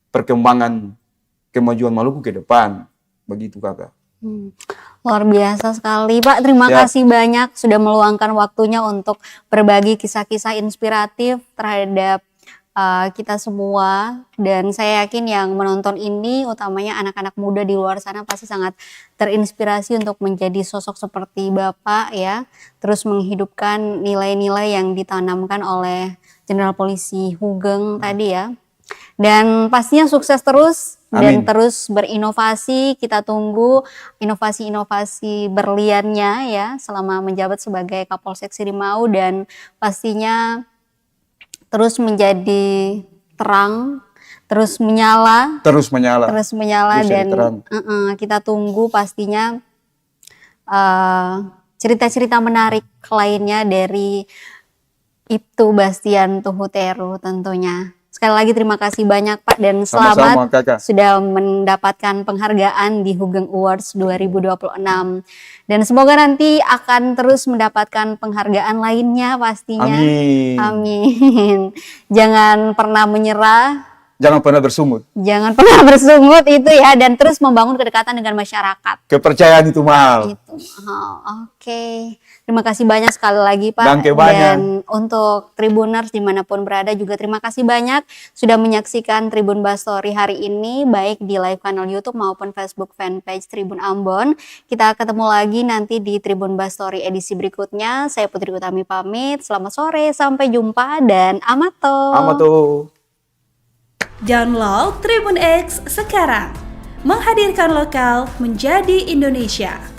perkembangan kemajuan Maluku ke depan. Begitu kakak. Luar biasa sekali Pak, terima kasih banyak sudah meluangkan waktunya untuk berbagi kisah-kisah inspiratif terhadap kita semua. Dan saya yakin yang menonton ini, utamanya anak-anak muda di luar sana, pasti sangat terinspirasi untuk menjadi sosok seperti Bapak ya. Terus menghidupkan nilai-nilai yang ditanamkan oleh Jenderal Polisi Hugeng tadi ya. Dan pastinya sukses terus. Dan terus berinovasi, kita tunggu inovasi-inovasi berliannya ya selama menjabat sebagai Kapolsek Sirimau, dan pastinya terus menjadi terang, terus menyala dan kita tunggu pastinya cerita-cerita menarik lainnya dari Ibtu Bastian Tuhuteru tentunya. Sekali lagi terima kasih banyak Pak, dan selamat sudah mendapatkan penghargaan di Hugeng Awards 2026. Dan semoga nanti akan terus mendapatkan penghargaan lainnya pastinya. Amin. Jangan pernah menyerah. Jangan pernah bersungut. Jangan pernah bersungut itu ya, dan terus membangun kedekatan dengan masyarakat. Kepercayaan itu mahal. Itu. Oke. Terima kasih banyak sekali lagi Pak. Dan untuk Tribuners dimanapun berada juga terima kasih banyak sudah menyaksikan Tribun Bastory hari ini, baik di live channel YouTube maupun Facebook fanpage Tribun Ambon. Kita ketemu lagi nanti di Tribun Bastory edisi berikutnya. Saya Putri Utami pamit. Selamat sore, sampai jumpa dan amato. Download Tribun X sekarang. Menghadirkan lokal menjadi Indonesia.